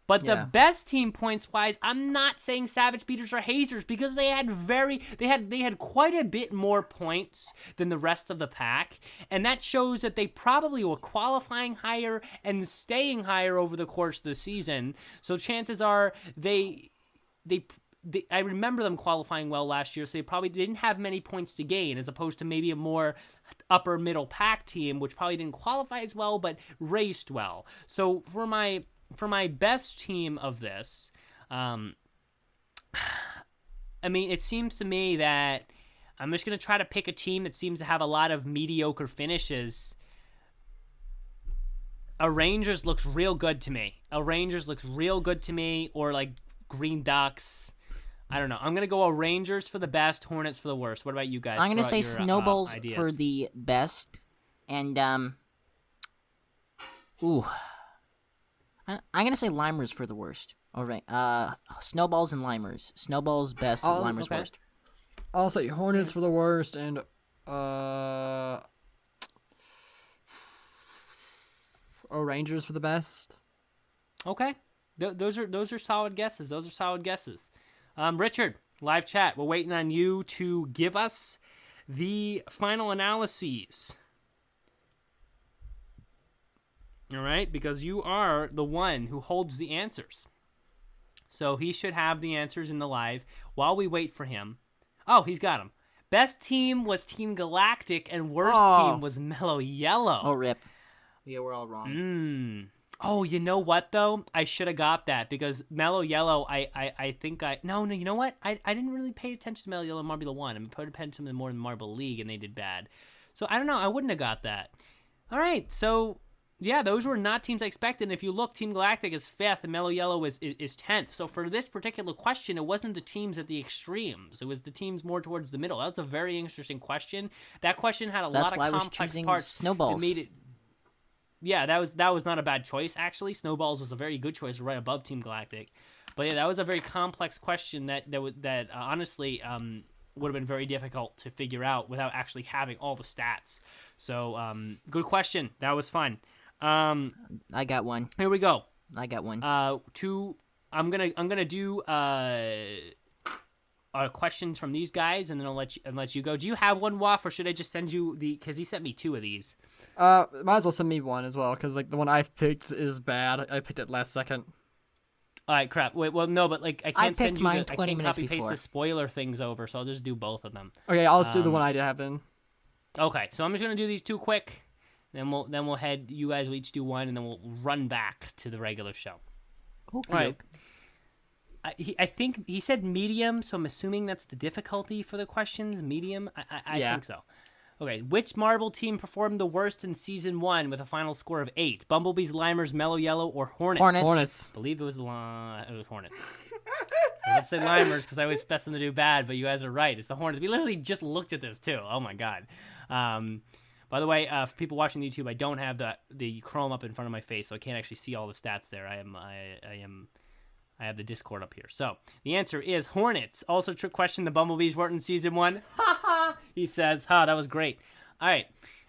But the best team points-wise, I'm not saying Savage Beaters or Hazers, because they had quite a bit more points than the rest of the pack, and that shows that they probably were qualifying higher and staying higher over the course of the season. So chances are I remember them qualifying well last year, so they probably didn't have many points to gain, as opposed to maybe a more upper middle pack team, which probably didn't qualify as well, but raced well. So for my best team of this, it seems to me that I'm just going to try to pick a team that seems to have a lot of mediocre finishes. A Rangers looks real good to me. Or like Green Ducks. I don't know. I'm going to go a Rangers for the best, Hornets for the worst. What about you guys? I'm going to say Snowballs ideas for the best. And, I'm going to say Limers for the worst. All right. Snowballs and Limers. Snowballs best, Limers worst. I'll say Hornets for the worst, and Rangers for the best. Okay. Those are solid guesses. Richard, live chat. We're waiting on you to give us the final analyses. All right, because you are the one who holds the answers. So he should have the answers in the live while we wait for him. Oh, he's got them. Best team was Team Galactic, and worst team was Mellow Yellow. Oh, rip. Yeah, we're all wrong. Oh, you know what, though? I should have got that, because Mellow Yellow, No, you know what? I didn't really pay attention to Mellow Yellow and Marbula 1. I paid attention to them more in Marble League, and they did bad. So, I don't know. I wouldn't have got that. All right, so... yeah, those were not teams I expected. And if you look, Team Galactic is 5th and Mellow Yellow is 10th. So for this particular question, it wasn't the teams at the extremes. It was the teams more towards the middle. That was a very interesting question. That question had a lot of complex parts. Snowballs. That made it... yeah, that was not a bad choice, actually. Snowballs was a very good choice, right above Team Galactic. But yeah, that was a very complex question that honestly would have been very difficult to figure out without actually having all the stats. So good question. That was fun. I got one. Here we go. I got one. I'm gonna do questions from these guys, and then I'll let you go. Do you have one, Waff, or should I just send you because he sent me 2 of these? Might as well send me one as well, because like the one I've picked is bad. I picked it last second. All right, crap. Wait, well, no, but like I can't send you. I can't copy paste before. the spoiler things over, so I'll just do both of them. Okay, I'll just do the one I have then. Okay, so I'm just gonna do these 2 quick. Then we'll head. You guys will each do one, and then we'll run back to the regular show. Okay. All right. I think he said medium, so I'm assuming that's the difficulty for the questions. Medium. I think so. Okay. Which Marble team performed the worst in Season 1 with a final score of 8? Bumblebees, Limers, Mellow Yellow, or Hornets? Hornets. I believe it was Hornets. Let's say Limers because I always expect them to do bad, but you guys are right. It's the Hornets. We literally just looked at this too. Oh my god. By the way, for people watching YouTube, I don't have the Chrome up in front of my face, so I can't actually see all the stats there. I have the Discord up here. So the answer is Hornets. Also, trick question: the Bumblebees weren't in Season 1. Ha ha! He says, "Ha, that was great." All right,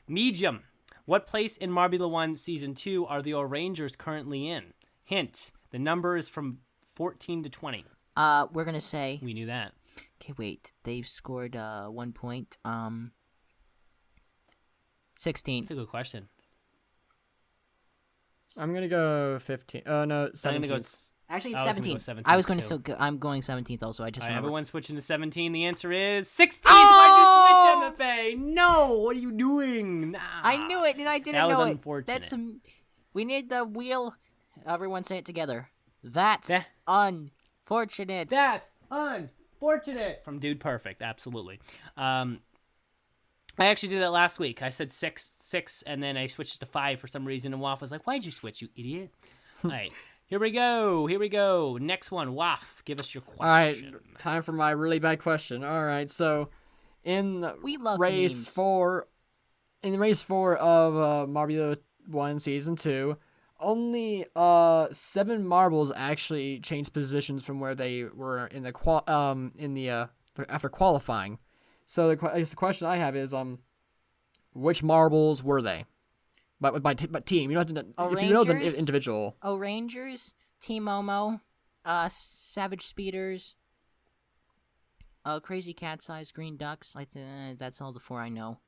medium. What place in Marbula 1 Season 2 are the Rangers currently in? Hint: the number is from 14 to 20. We're gonna say. We knew that. Okay, wait. They've scored 1 point. 16. That's a good question. I'm gonna go 15. No, 17. Actually, it's 17. I was going to. I'm going 17th also. I just. All right, remember. everyone's switching to 17. The answer is 16. Why'd you switch, MFA? No. What are you doing? Nah. I knew it, and I didn't know it. That was unfortunate. We need the wheel. Everyone say it together. That's unfortunate. That's unfortunate. From Dude Perfect, absolutely. I actually did that last week. I said 6, and then I switched to 5 for some reason, and Waff was like, "Why'd you switch, you idiot?" All right, here we go. Next one, Waff, give us your question. All right, time for my really bad question. All right, so in we love race memes. 4, of Marbula 1, Season 2, only 7 marbles actually changed positions from where they were in the after qualifying. So I guess the question I have is which marbles were they? By team, you don't have to. If you know them individual. Rangers, Team Momo, Savage Speeders, Crazy Cat's Eyes, Green Ducks. I think that's all the 4 I know.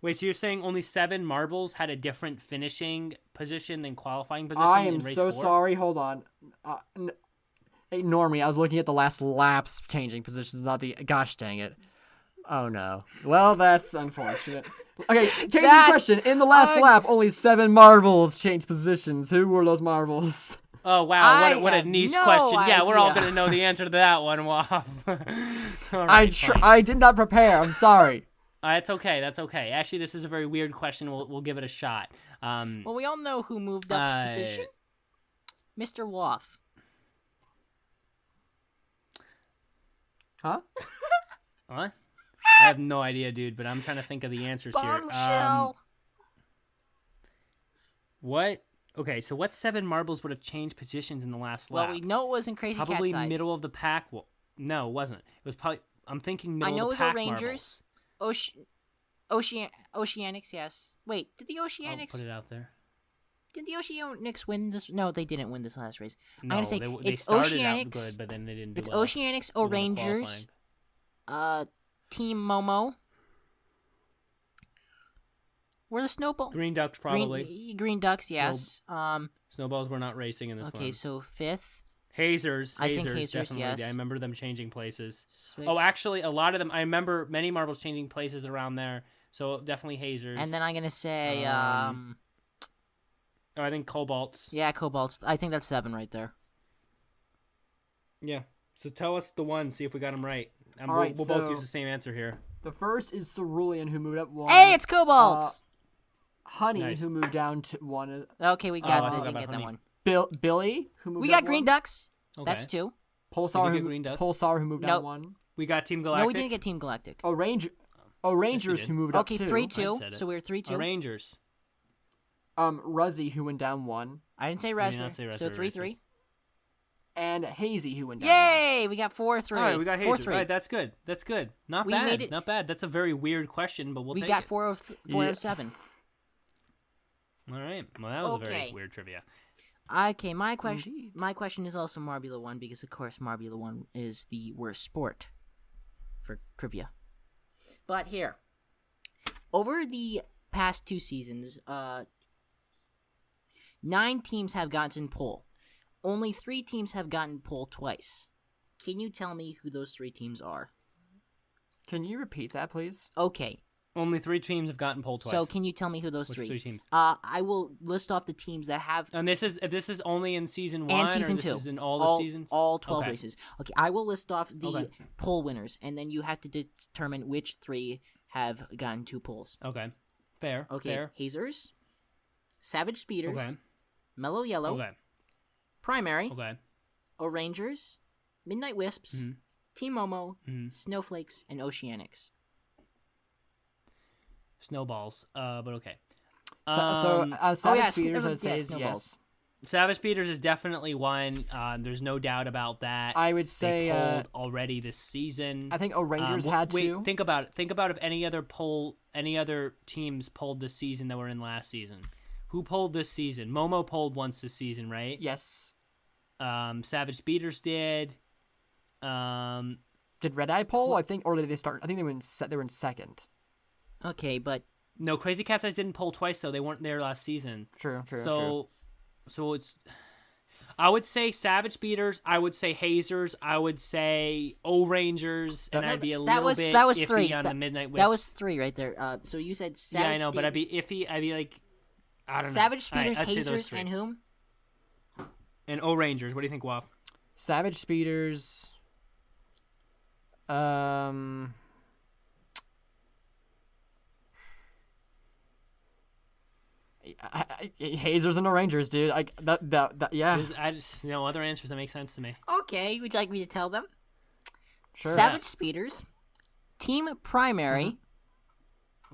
Wait, so you're saying only 7 marbles had a different finishing position than qualifying position? I am in race so 4? sorry. Hold on. Ignore me. I was looking at the last laps changing positions, not the. Gosh dang it. Oh no. Well, that's unfortunate. Okay, changing the question. In the last lap, only 7 marbles changed positions. Who were those marbles? Oh wow, what a niche question. idea. Yeah, we're all gonna know the answer to that one. I did not prepare. I'm sorry. That's okay. That's okay. Actually, this is a very weird question. We'll give it a shot. Well, we all know who moved up a position. Mr. Woff. Huh? What? I have no idea, dude. But I'm trying to think of the answers here. Bombshell. What? Okay, so what 7 marbles would have changed positions in the last lap? Well, we know it wasn't Crazy Probably Cat's Eyes. middle of the pack. Well, no, it wasn't. It was probably. I'm thinking middle I know of it the was pack. Rangers. Oceanics, yes. Wait, did the I'll Oceanics? put it out there. Did the Oceanics win this? No, they didn't win this last race. No, I'm gonna say they it's started Oceanics. out good, but then they didn't do It's well. Oceanics, in the Rangers, Team Momo. Were the Snowball Green Ducks probably. Green Ducks? Yes. Snowballs were not racing in this one. Okay, so 5th. Hazers. I think Hazers, definitely. yes. I remember them changing places. 6th. Oh, actually, a lot of them. I remember many marbles changing places around there. So definitely Hazers. And then I'm gonna say, I think Cobalts. yeah, Cobalts. I think that's 7 right there. Yeah. So tell us the one. See if we got them right. And All we'll right, both so- use the same answer here. The first is Cerulean, who moved up 1. Hey, it's Cobalts. Honey, Nice. who moved down to 1. Okay, we I got forgot didn't about get that Honey. one. Billy, who moved We up got Green 1. Ducks. Okay. That's 2. Pulsar, Did we get who, Green Ducks? Pulsar, who moved down Nope. 1. We got Team Galactic. No, we didn't get Team Galactic. Rangers, did. who moved up Okay, 2. 3-2. said it. So we were 3-2. Rangers. Ruzzy, who went down 1. I didn't say did Raspberry. not say So Raspberry 3-3. Racers. And Hazy, who went down Yay! We got 4-3. All right, we got Hazers. 4-3. All right, that's good. That's good. Not We bad. made it- Not bad. That's a very weird question, but we'll We take got it. 4 out of 7. All right. Well, that was a very Okay. weird trivia. Okay, my question. Indeed. My question is also Marbula 1 because, of course, Marbula 1 is the worst sport for trivia. But here, over the past 2 seasons, 9 teams have gotten pole. Only 3 teams have gotten pole twice. Can you tell me who those 3 teams are? 1. Can you repeat that, please? Okay, Only 3 teams have gotten pole twice. so can you tell me who those Which 3? 3 teams? I will list off the teams that have And this is only in season 1 and season or 2. this is in all the seasons? All 12 Okay. races. Okay, I will list off the Okay. pole winners, and then you have to determine which 3 have gotten 2 poles. Okay. Fair. Okay, Fair. Hazers, Savage Speeders, Okay. Mellow Yellow, Okay. Primary, Okay. O'Rangers, Midnight Wisps, Mhm. Team Momo, Mhm. Snowflakes, and Oceanics. Snowballs. But okay. Savage yeah, Speeders, I'd say, yeah, is Snowballs. yes. Savage Speeders is definitely one. There's no doubt about that. I would They say, pulled already this season. I think O'Rangers Well, had wait, 2. Think about it. Think about if any other teams pulled this season that were in last season. Who pulled this season? Momo pulled once this season, right? Yes. Savage Speeders did. Did Red Eye pull? I think, or did they start? I think they were in they were in 2nd. Okay, but No, Crazy Cat's Eyes didn't pull twice, though. They weren't there last season. True. So it's. I would say Savage Speeders. I would say Hazers. I would say O-Rangers, and I'd be a little bit that was iffy 3. on the Midnight Wisps. That was 3 right there. So you said Savage. Yeah, I know, but I'd Speeders- be iffy. I'd be like, I don't know. Savage All right, Speeders, I'd say those Hazers, 3. and whom? And O-Rangers. What do you think, Waff? Savage Speeders. Hazers and O'Rangers, dude. Yeah. I just no other answers that make sense to me. Okay, would you like me to tell them? Sure. Savage Speeders, Team Primary,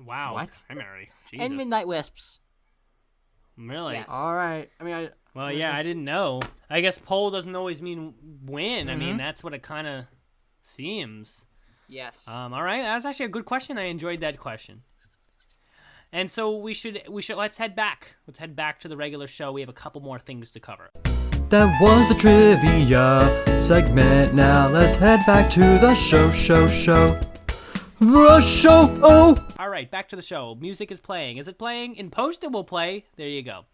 Wow. What? Primary. Jesus. and Midnight Wisps. Really? Yes. All right. I mean, Well, yeah, I didn't know. I guess pole doesn't always mean win. I mean, that's what it kind of seems. Yes. All right, that was actually a good question. I enjoyed that question. And so we should let's head back. Let's head back to the regular show. We have a couple more things to cover. That was the trivia segment. Now let's head back to the show. The show. Oh. All right, back to the show. Music is playing. Is it playing? In post, it will play. There you go.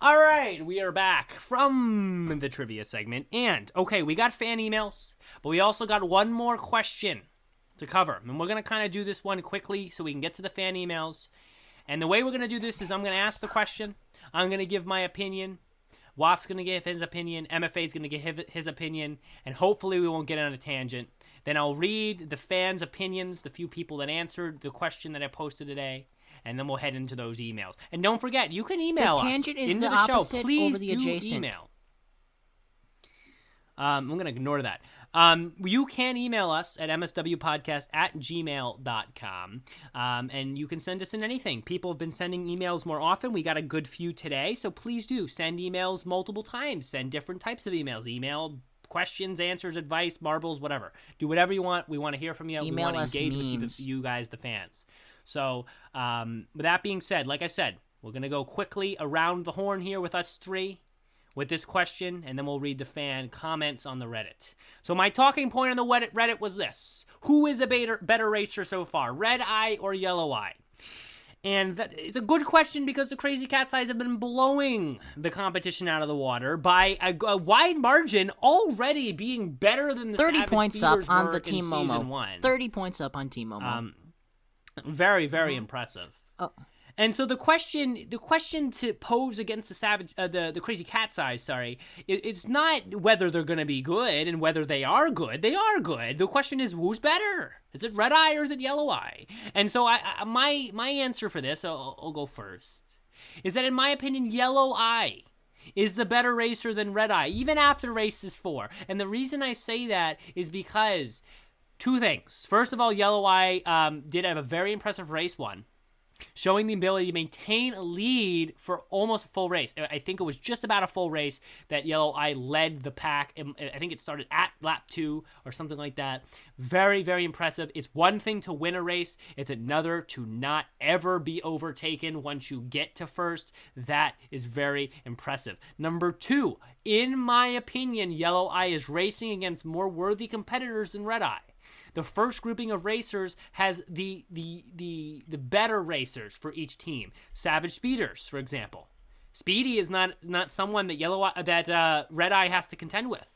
All right, we are back from the trivia segment. And, okay, we got fan emails, but we also got one more question to cover. And we're going to kind of do this one quickly so we can get to the fan emails. And the way we're going to do this is I'm going to ask the question. I'm going to give my opinion. Waff's going to give his opinion. MFA's going to give his opinion. And hopefully we won't get on a tangent. Then I'll read the fans' opinions, the few people that answered the question that I posted today. And then we'll head into those emails. And don't forget, you can email us tangent is into the the show. opposite Please over the do adjacent. email. I'm going to ignore that. You can email us at mswpodcast@gmail.com. And you can send us in anything. People have been sending emails more often. We got a good few today. So please do send emails multiple times. Send different types of emails. Email questions, answers, advice, marbles, whatever. Do whatever you want. We want to hear from you. Email we want us to engage memes. with you guys, the fans. So, with that being said, like I said, we're going to go quickly around the horn here with us three with this question, and then we'll read the fan comments on the Reddit. So my talking point on the Reddit was this. Who is a better racer so far, Red Eye or Yellow Eye? And it's a good question because the Crazy Cat's Eyes have been blowing the competition out of the water by a wide margin, already being better than the 30 Savage points up Speeders on were the Team in Season Momo. 1. 30 points up on Team Momo. Very, very impressive. Oh. And so the question to pose against the Crazy Cat's Eyes, it's not whether they're going to be good and whether they are good. They are good. The question is who's better? Is it Red Eye or is it Yellow Eye? And so my answer for this, I'll go first, is that in my opinion, Yellow Eye is the better racer than Red Eye, even after races 4. And the reason I say that is because two things. First of all, Yellow Eye did have a very impressive race 1, showing the ability to maintain a lead for almost a full race. I think it was just about a full race that Yellow Eye led the pack. I think it started at lap 2 or something like that. Very, very impressive. It's one thing to win a race. It's another to not ever be overtaken once you get to first. That is very impressive. Number 2, in my opinion, Yellow Eye is racing against more worthy competitors than Red Eye. The first grouping of racers has the better racers for each team. Savage Speeders, for example. Speedy is not someone that Red Eye has to contend with.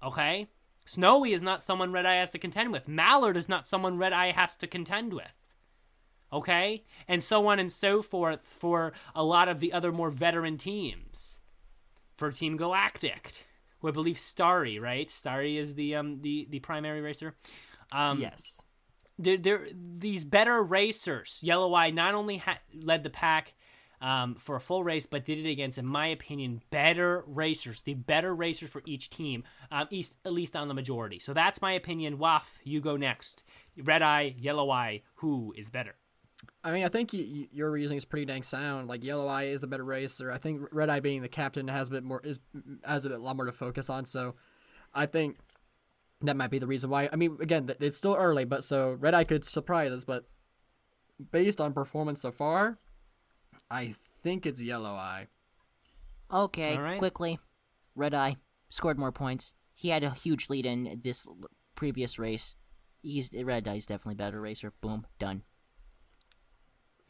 Okay? Snowy is not someone Red Eye has to contend with. Mallard is not someone Red Eye has to contend with. Okay? And so on and so forth for a lot of the other more veteran teams. For Team Galactic, who I believe Starry, right? Starry is the primary racer. yes. These better racers. Yellow Eye not only led the pack for a full race, but did it against, in my opinion, better racers. The better racers for each team, at least on the majority. So that's my opinion. Waff, you go next. Red Eye, Yellow Eye, who is better? I mean, I think your reasoning is pretty dang sound. Like, Yellow Eye is the better racer. I think Red Eye, being the captain, has a lot more to focus on. So, I think that might be the reason why. I mean, again, it's still early, but so Red Eye could surprise us. But based on performance so far, I think it's Yellow Eye. Okay, All right. quickly. Red Eye scored more points. He had a huge lead in this previous race. Red Eye's definitely a better racer. Boom, done.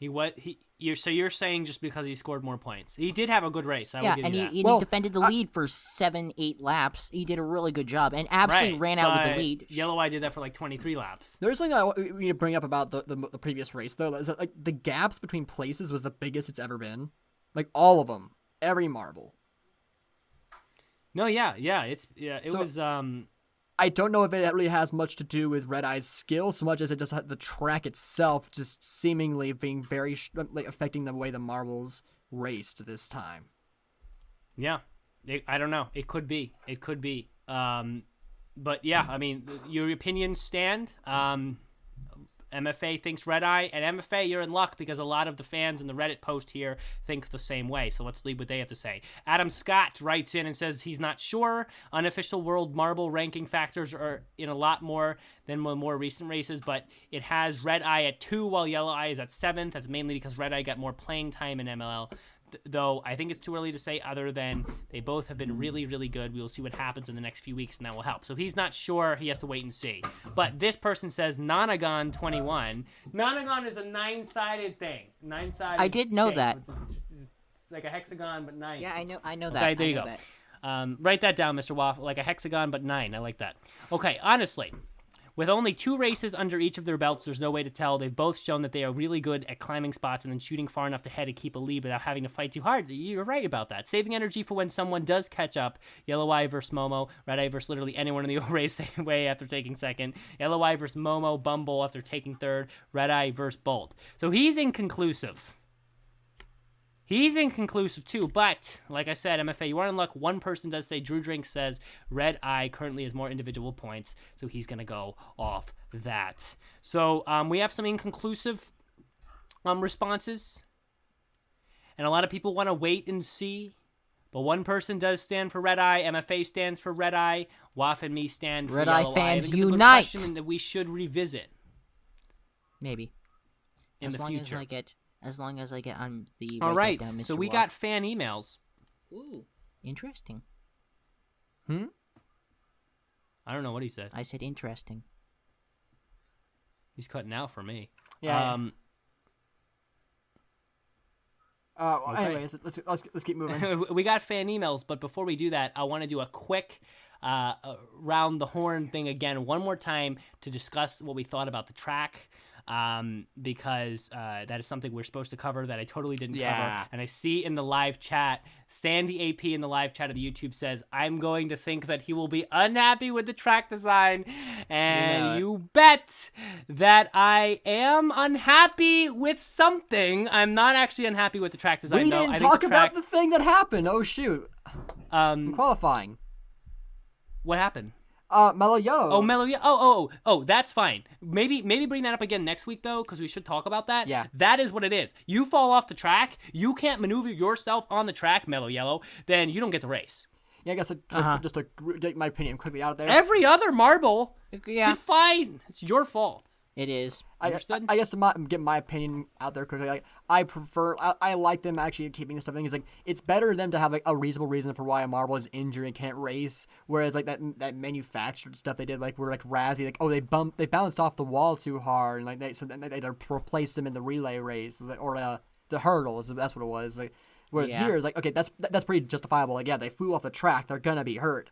So you're saying just because he scored more points? He did have a good race. I will give and you he that. defended the lead for 7-8 laps. He did a really good job and absolutely ran out with the lead. Yellow Eye did that for like 23 laps. There's something that we need to bring up about the previous race, though. Is that, like, the gaps between places was the biggest it's ever been. Like, all of them. Every marble. No, it was. I don't know if it really has much to do with Red Eye's skill so much as it just had the track itself just seemingly being very affecting the way the marbles raced this time. Yeah, I don't know. It could be. But yeah, I mean, your opinions stand. MFA thinks Red Eye, and MFA, you're in luck because a lot of the fans in the Reddit post here think the same way. So let's read what they have to say. Adam Scott writes in and says he's not sure. Unofficial World Marble ranking factors are in a lot more than the more recent races, but it has Red Eye at 2 while Yellow Eye is at 7th. That's mainly because Red Eye got more playing time in MLL. Though I think it's too early to say other than they both have been really, really good. We will see what happens in the next few weeks, and that will help. So he's not sure. He has to wait and see. But this person says Nonagon 21. Nonagon is a 9-sided thing. 9-sided I did know shape. that. It's like a hexagon, but 9. Yeah, I know that. Okay, there I you know go. that. Write that down, Mr. Waffle. Like a hexagon, but 9. I like that. Okay, honestly, with only 2 races under each of their belts, there's no way to tell. They've both shown that they are really good at climbing spots and then shooting far enough to head to keep a lead without having to fight too hard. You're right about that. Saving energy for when someone does catch up. Yellow Eye versus Momo. Red Eye versus literally anyone in the race way after taking 2nd. Yellow Eye versus Momo, Bumble after taking 3rd. Red Eye versus Bolt. So he's inconclusive. He's inconclusive too, but like I said, MFA, you are in luck. One person does say Drew Drink says Red Eye currently has more individual points, so he's going to go off that. So we have some inconclusive responses, and a lot of people want to wait and see, but one person does stand for Red Eye. MFA stands for Red Eye. Waff and me stand for Red Yellow Eye fans I think it's a good unite! question that we should revisit Maybe. in the future. As long as I get on the. All right, down, Mr. so we Waff. got fan emails. Ooh, interesting. I don't know what he said. I said interesting. He's cutting out for me. Yeah. Okay. Anyways, let's keep moving. We got fan emails, but before we do that, I want to do a quick round the horn thing again one more time to discuss what we thought about the track. Because that is something we're supposed to cover that I totally didn't cover. And I see in the live chat, Sandy AP in the live chat of the YouTube says, I'm going to think that he will be unhappy with the track design. And you bet that I am unhappy with something. I'm not actually unhappy with the track design. We though. didn't I think talk the track, about the thing that happened. Oh, shoot. Qualifying. what happened? Mellow Yellow. Oh, Mellow, yeah. Oh, that's fine. Maybe bring that up again next week, though, because we should talk about that. Yeah. That is what it is. You fall off the track, you can't maneuver yourself on the track, Mellow Yellow, then you don't get the race. Yeah, I guess just to get my opinion quickly out there. Every other marble Yeah. did fine. It's your fault. It is. Understood? I guess to get my opinion out there quickly, like, I like them actually keeping this stuff in. It's like it's better than to have like a reasonable reason for why a marble is injured and can't race. Whereas like that manufactured stuff they did, like where like Razzie, like they bounced off the wall too hard, and like they replaced them in the relay race or the hurdles. That's what it was. Like, whereas here is like, okay, that's pretty justifiable. Like, yeah, they flew off the track, they're gonna be hurt.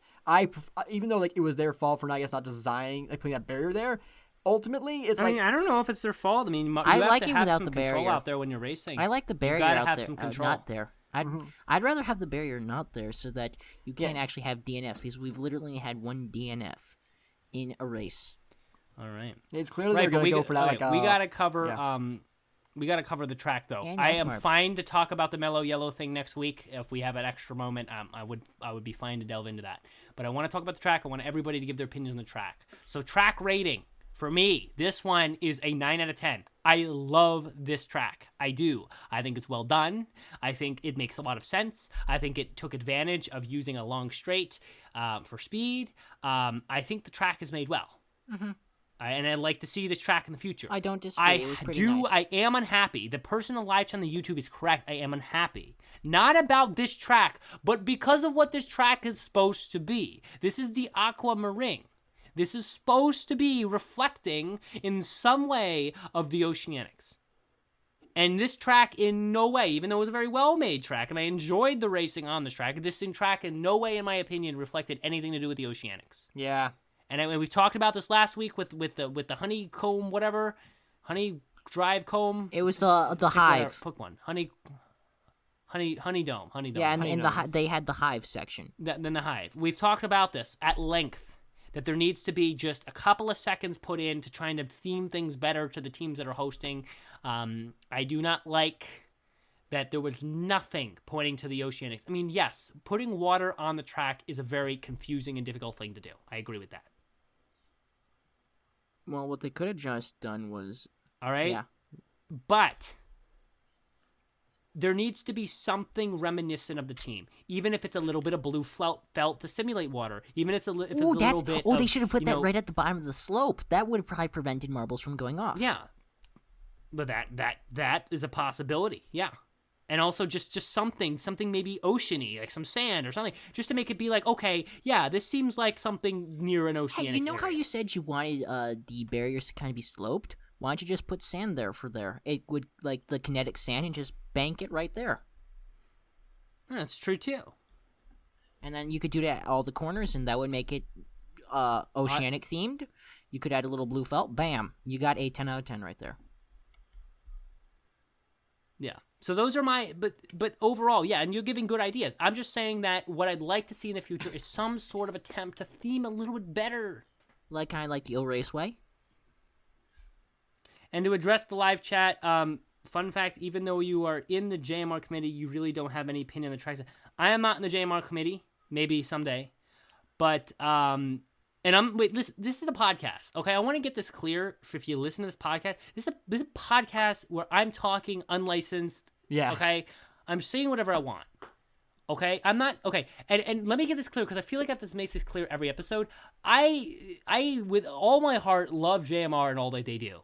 Even though like it was their fault for not designing, like putting that barrier there. Ultimately, it's I mean, I don't know if it's their fault. I mean, you I have like to it have without some the control barrier. out there when you're racing. I like the barrier You gotta out have there, some control. not there. I'd rather have the barrier not there so that you can't actually have DNFs because we've literally had one DNF in a race. All right. It's clearly they're going to go for that. Okay, we gotta cover. We gotta cover the track though. And I am Smart. fine to talk about the Mellow Yellow thing next week if we have an extra moment. I would be fine to delve into that. But I want to talk about the track. I want everybody to give their opinions on the track. So track rating. For me, this one is a 9 out of 10. I love this track. I do. I think it's well done. I think it makes a lot of sense. I think it took advantage of using a long straight for speed. I think the track is made well. Mm-hmm. And I'd like to see this track in the future. I don't disagree. It was pretty nice. I am unhappy. The person on the live chat on the YouTube is correct. I am unhappy. Not about this track, but because of what this track is supposed to be. This is the Aquamarine. This is supposed to be reflecting in some way of the Oceanics. And this track in no way, even though it was a very well-made track, and I enjoyed the racing on this track, this track in no way, in my opinion, reflected anything to do with the Oceanics. Yeah. And we talked about this last week with the honeycomb, whatever. Honey drive comb. It was the hive. Pick one. Honey dome. Yeah, and they had the hive section. Then the hive. We've talked about this at length. That there needs to be just a couple of seconds put in to trying to theme things better to the teams that are hosting. I do not like that there was nothing pointing to the Oceanics. I mean, yes, putting water on the track is a very confusing and difficult thing to do. I agree with that. Well, what they could have just done was... All right? Yeah. But there needs to be something reminiscent of the team, even if it's a little bit of blue felt to simulate water, even if it's a little bit they of, should have put that know, right at the bottom of the slope. That would have probably prevented marbles from going off. Yeah. But that is a possibility, yeah. And also just something maybe oceany, like some sand or something, just to make it be like, okay, yeah, this seems like something near an oceanic Hey, you know area. how you said you wanted the barriers to kind of be sloped? Why don't you just put sand there for there? It would, like, the kinetic sand and just bank it right there. That's true, too. And then you could do that at all the corners, and that would make it oceanic themed. You could add a little blue felt. Bam. You got a 10 out of 10 right there. Yeah. So those are my, but overall, yeah, and you're giving good ideas. I'm just saying that what I'd like to see in the future is some sort of attempt to theme a little bit better. Like kind of like the O Raceway. And to address the live chat, fun fact, even though you are in the JMR committee, you really don't have any opinion on the tracks. I am not in the JMR committee, maybe someday. But, this is a podcast, okay? I want to get this clear for if you listen to this podcast. This is a podcast where I'm talking unlicensed, Yeah. okay? I'm saying whatever I want, okay? I'm not, okay, and let me get this clear, because I feel like I have to make this clear every episode. I, with all my heart, love JMR and all that they do.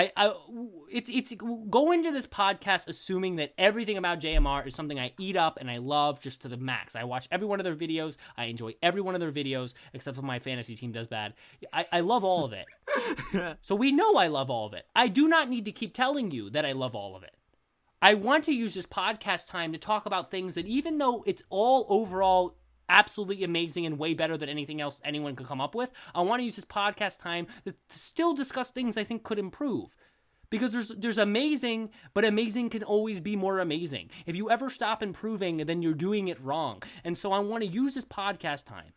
It's go into this podcast assuming that everything about JMR is something I eat up and I love just to the max. I watch every one of their videos. I enjoy every one of their videos, except for my fantasy team does bad. I love all of it. So we know I love all of it. I do not need to keep telling you that I love all of it. I want to use this podcast time to talk about things that, even though it's all overall absolutely amazing and way better than anything else anyone could come up with, I want to use this podcast time to still discuss things I think could improve. Because there's amazing, but amazing can always be more amazing. If you ever stop improving, then you're doing it wrong. And so I want to use this podcast time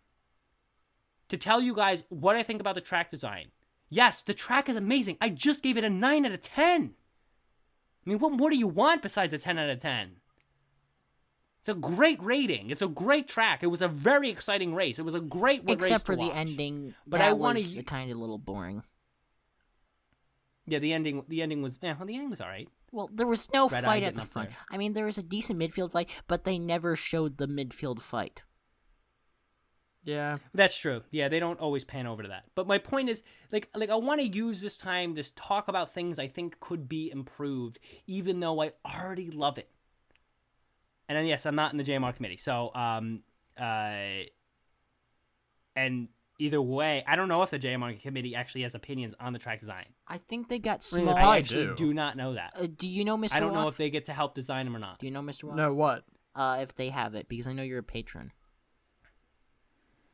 to tell you guys what I think about the track design. Yes, the track is amazing. I just gave it a 9 out of 10. I mean, what more do you want besides a 10 out of 10? It's a great rating. It's a great track. It was a very exciting race. It was a great race Except for to the watch. ending, But that I was want kind of a little boring. Yeah, the ending was the ending was all right. Well, there was no Red Eye fight at getting the up front. there. I mean, there was a decent midfield fight, but they never showed the midfield fight. Yeah. That's true. Yeah, they don't always pan over to that. But my point is, like I want to use this time to talk about things I think could be improved, even though I already love it. And then, yes, I'm not in the JMR committee. So, and either way, I don't know if the JMR committee actually has opinions on the track design. I think they got I mean, small. they I probably actually do not know that. Do you know Mr. I don't know Waff? if they get to help design them or not. Do you know Mr. Waff? No, what? If they have it, because I know you're a patron.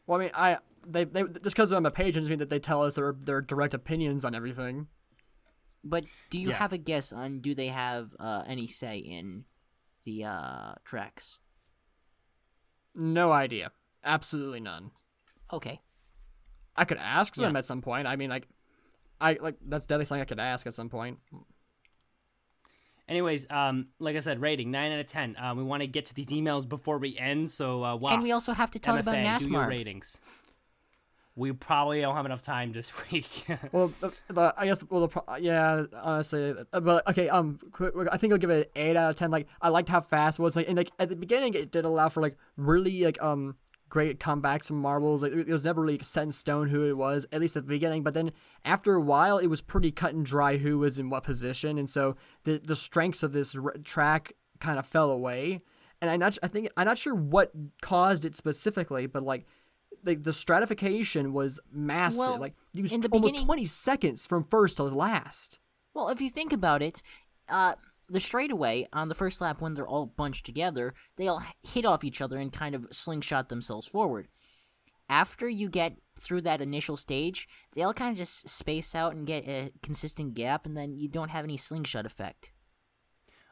Well, I mean, they just because I'm a patron doesn't mean that they tell us their direct opinions on everything. But do you Yeah. have a guess on do they have any say in the tracks? No idea. Absolutely none. Okay. I could ask them Yeah. at some point. I mean, that's definitely something I could ask at some point. Anyways, like I said, rating 9 out of 10. We want to get to these emails before we end, so wow. And we also have to talk about MFA, do your NASMAR. ratings. We probably don't have enough time this week. Well, I guess, yeah, honestly, but okay, I think I'll give it an 8 out of 10. Like, I liked how fast it was. Like, and like at the beginning, it did allow for like really like great comebacks from marbles. Like, it was never really set in stone who it was, at least at the beginning. But then after a while, it was pretty cut and dry who was in what position, and so the strengths of this track kind of fell away. And I'm not sure what caused it specifically, but like the stratification was massive. Well, like it was in the almost beginning- 20 seconds from first to last. Well, if you think about it, the straightaway on the first lap when they're all bunched together, they all hit off each other and kind of slingshot themselves forward. After you get through that initial stage, they all kind of just space out and get a consistent gap, and then you don't have any slingshot effect.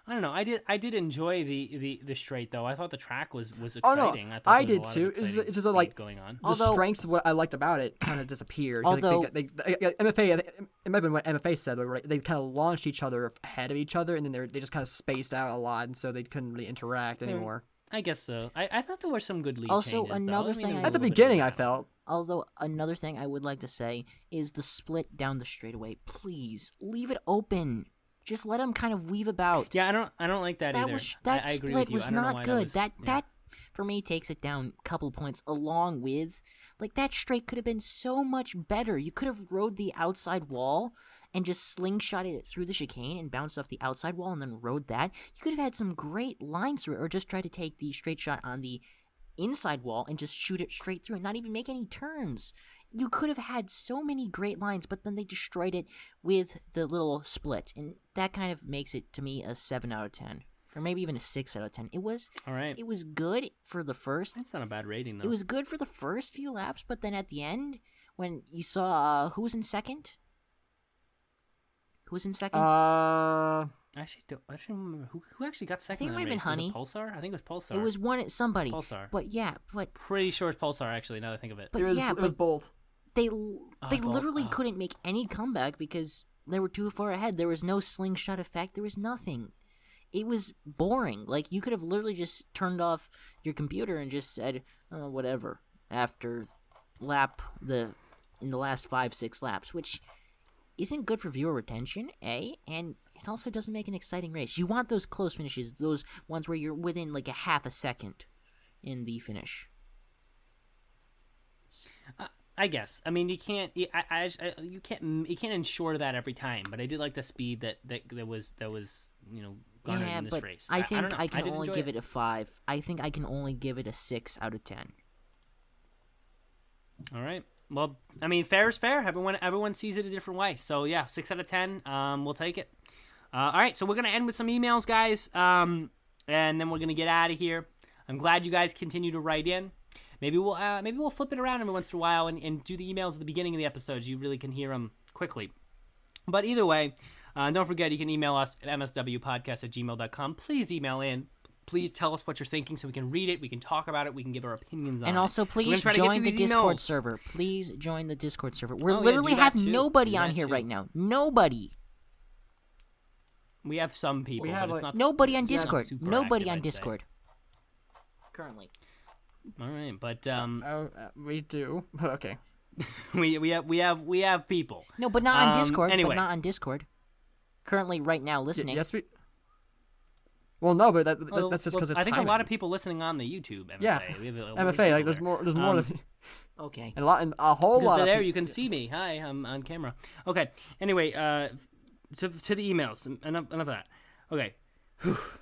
I don't know. I did enjoy the straight though. I thought the track was Oh no, exciting. thought I there did was a lot too. of It's exciting just like going on. the Although- strengths of what I liked about it kind of disappeared. 'Cause, like, Although- they MFA, it might have been what MFA said. They kind of launched each other ahead of each other, and then they just kind of spaced out a lot, and so they couldn't really interact anymore. I guess so. I thought there were some good lead Also, changes, though. another I mean, thing there was I- a At the little bit of beginning, I battle. felt. Although another thing I would like to say is the split down the straightaway. Please leave it open. Just let him kind of weave about. Yeah, I don't like that either. That I agree split with you. was I don't know not why good. That For me takes it down a couple points. Along with that straight could have been so much better. You could have rode the outside wall and just slingshotted it through the chicane and bounced off the outside wall and then rode that. You could have had some great lines through it, or just tried to take the straight shot on the inside wall and just shoot it straight through and not even make any turns. You could have had so many great lines, but then they destroyed it with the little split, and that kind of makes it to me a 7 out of 10, or maybe even a 6 out of 10. It was all right. It was good for the first. That's not a bad rating though. It was good for the first few laps, but then at the end, when you saw who was in second. Who was in second? I actually don't remember who actually got second. I think it might have been Was Honey. it Pulsar? I think it was Pulsar. It was somebody. Pulsar. But yeah, but Pretty sure it's Pulsar actually. Now that I think of it. but It was Bolt. they Bolt. literally couldn't make any comeback because they were too far ahead. There was no slingshot effect. There was nothing. It was boring. Like, you could have literally just turned off your computer and just said, oh, whatever, after in the last 5-6 laps, which isn't good for viewer retention, A, and it also doesn't make an exciting race. You want those close finishes, those ones where you're within like a half a second in the finish. I guess. I mean, you can't. You can't ensure that every time. But I did like the speed that was garnered in this but race. I think don't know. I can did only enjoy give it a 5. I think I can only give it a 6 out of 10. All right. Well, I mean, fair is fair. Everyone sees it a different way. So yeah, 6 out of 10. We'll take it. All right. So we're gonna end with some emails, guys. And then we're gonna get out of here. I'm glad you guys continue to write in. Maybe we'll flip it around every once in a while and do the emails at the beginning of the episodes. You really can hear them quickly. But either way, don't forget you can email us at mswpodcast@gmail.com. Please email in. Please tell us what you're thinking so we can read it, we can talk about it, we can give our opinions on it. And also, please join the Discord server. Please join the Discord server. We literally have nobody on here right now. Nobody. We have some people, but it's not nobody on Discord. super Nobody active, on I'd say. Discord. Currently. All right, but We do. But okay. we have people. No, but not on Discord. Anyway. But not on Discord. Currently, right now, listening. Yes, we. Well, no, but that's just because I think timing. a lot of people listening on the YouTube MFA. Yeah, we have MFA. Like there's more than Okay. and a whole lot. there, of you can see me. Hi, I'm on camera. Okay. Anyway, to the emails. Enough of that. Okay.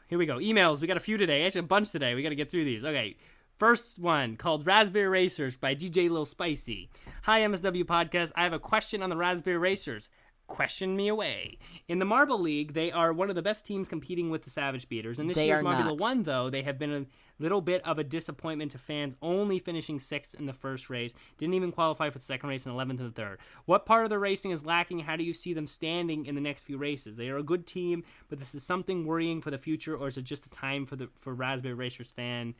Here we go. Emails. We got a few today. Actually, a bunch today. We got to get through these. Okay. First one called Raspberry Racers by DJ Lil Spicy. Hi, MSW Podcast. I have a question on the Raspberry Racers. Question me away. In the Marble League, they are one of the best teams competing with the Savage Beaters. And this They year's are Marble not. 1, though, they have been a little bit of a disappointment to fans, only finishing 6th in the first race. Didn't even qualify for the second race and 11th in the third. What part of the racing is lacking? How do you see them standing in the next few races? They are a good team, but this is something worrying for the future, or is it just a time for Raspberry Racers fan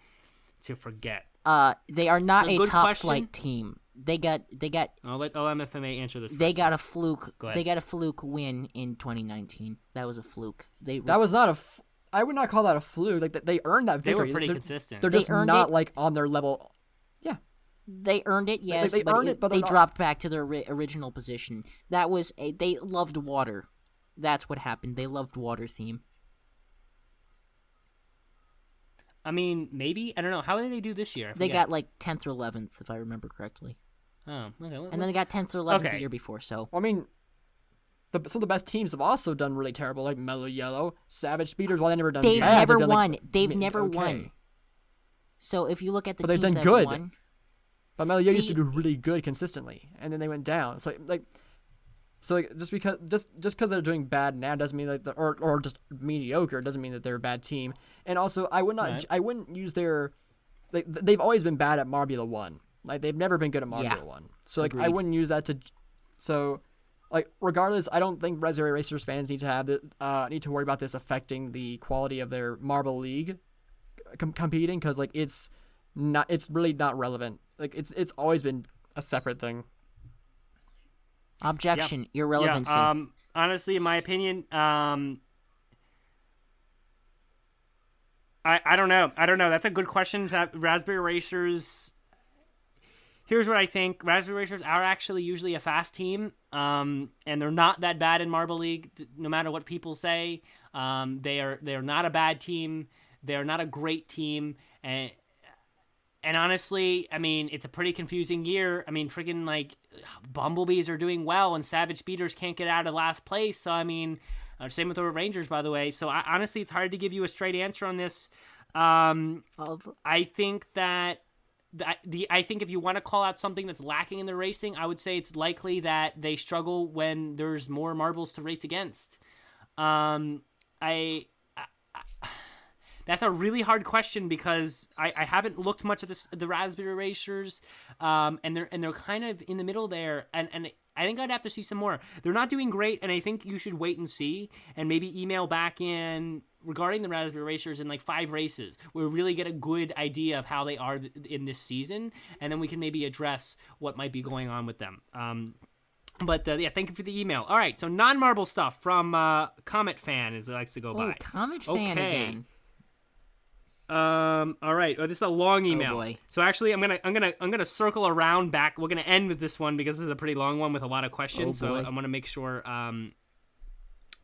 to forget? They are not a good top question. flight team. They got. I'll let MFMA answer this. They first. got a fluke. Go ahead. They got a fluke win in 2019. That was a fluke. That was not I would not call that a fluke. Like they earned that They were victory. pretty They're- consistent. They're They just earned not it. like on their level. Yeah. They earned it, yes. they earned it, but they they're not- dropped back to their original position. That was they loved water. That's what happened. They loved water theme. I mean, maybe. I don't know. How did they do this year? I They forget. got like 10th or 11th, if I remember correctly. Oh, okay. And then they got 10th or 11th Okay. the year before. So Well, I mean, some of the best teams have also done really terrible, like Mellow Yellow, Savage Speeders. While they never done they've bad, never done, won. Like, They've never okay. won. So if you look at the But they've teams done that good. won, But Mellow Yellow used to See- do really good consistently, and then they went down. So just because they're doing bad now doesn't mean that or just mediocre doesn't mean that they're a bad team. And also, I wouldn't use their they've always been bad at Marbula 1. Like they've never been good at Marbula Yeah. 1. So I Agreed. wouldn't use that to. So, regardless, I don't think Raspberry Racers fans need to worry about this affecting the quality of their Marble League competing, because it's really not relevant. Like it's always been a separate thing. objection, irrelevancy. Yeah, honestly, in my opinion, I don't know. That's a good question. Raspberry Racers. Here's what I think. Raspberry Racers are actually usually a fast team, and they're not that bad in Marble League, no matter what people say. They're not a bad team. They're not a great team. And honestly, I mean, it's a pretty confusing year. I mean, freaking, like, Bumblebees are doing well, and Savage Speeders can't get out of last place. So, I mean, same with the Rangers, by the way. So, honestly, it's hard to give you a straight answer on this. I think that I think if you want to call out something that's lacking in the racing, I would say it's likely that they struggle when there's more marbles to race against. That's a really hard question because I haven't looked much at the Raspberry Racers, and they're kind of in the middle there, and I think I'd have to see some more. They're not doing great, and I think you should wait and see, and maybe email back in regarding the Raspberry Racers in like 5 races. We'll really get a good idea of how they are in this season, and then we can maybe address what might be going on with them. But yeah, thank you for the email. All right, so non-marble stuff from Comet Fan, as it likes to go by. Comet Fan again. All right. Oh, this is a long email. Oh boy. So actually, I'm gonna circle around back. We're gonna end with this one because this is a pretty long one with a lot of questions. Oh boy. So I'm gonna make sure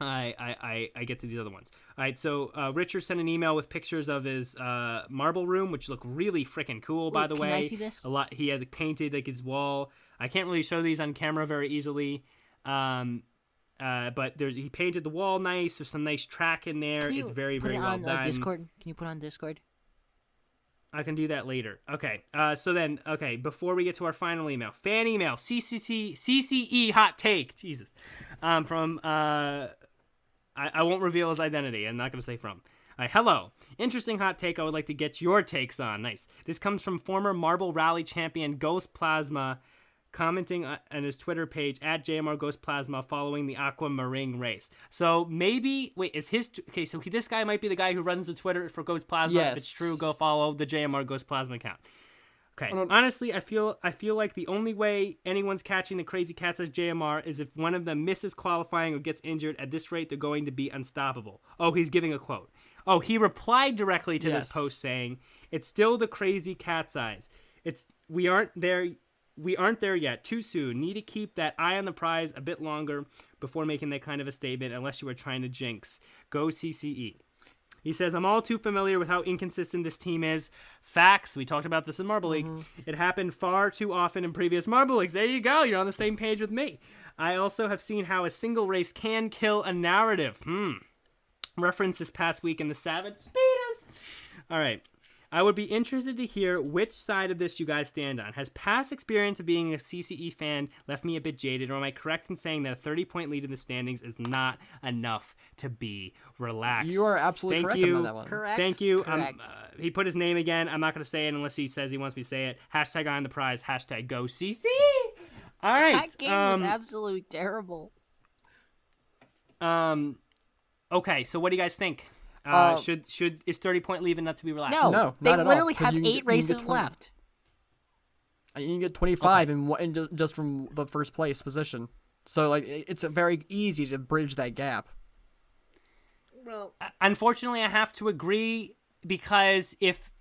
I get to these other ones. All right. So Richard sent an email with pictures of his marble room, which look really freaking cool. By the way, can I see this? A lot. He has it painted like his wall. I can't really show these on camera very easily. But he painted the wall nice. There's some nice track in there. It's very, very well done. Discord? Can you put on Discord? I can do that later. Okay. Before we get to our final email, fan email, CCE hot take. Jesus. From I won't reveal his identity. I'm not going to say from. Hello. Interesting hot take I would like to get your takes on. Nice. This comes from former Marble Rally champion Ghost Plasma, commenting on his Twitter page at JMR Ghost Plasma following the Aquamarine race. So maybe so this guy might be the guy who runs the Twitter for Ghost Plasma. Yes. If it's true, go follow the JMR Ghost Plasma account. Okay. Honestly, I feel like the only way anyone's catching the Crazy Cats as JMR is if one of them misses qualifying or gets injured. At this rate, they're going to be unstoppable. Oh, he's giving a quote. Oh, he replied directly to this post saying, "It's still the Crazy Cat's eyes. We aren't there yet. Too soon. Need to keep that eye on the prize a bit longer before making that kind of a statement, unless you are trying to jinx. Go CCE." He says, "I'm all too familiar with how inconsistent this team is. Facts. We talked about this in Marble League. It happened far too often in previous Marble Leagues." There you go. You're on the same page with me. "I also have seen how a single race can kill a narrative." Reference this past week in the Savage Speeders. All right. "I would be interested to hear which side of this you guys stand on. Has past experience of being a CCE fan left me a bit jaded, or am I correct in saying that a 30-point lead in the standings is not enough to be relaxed?" You are absolutely correct about that one. Correct. Thank you. Correct. He put his name again. I'm not going to say it unless he says he wants me to say it. Hashtag on the prize. Hashtag go CC. All right. That game was absolutely terrible. Okay, so what do you guys think? Is 30-point leave enough to be relaxed? No, they not at all, literally 'cause have you can 8 get races 20. left. You can get 25 just from the first place position. So like it's very easy to bridge that gap. Well, Unfortunately, I have to agree because if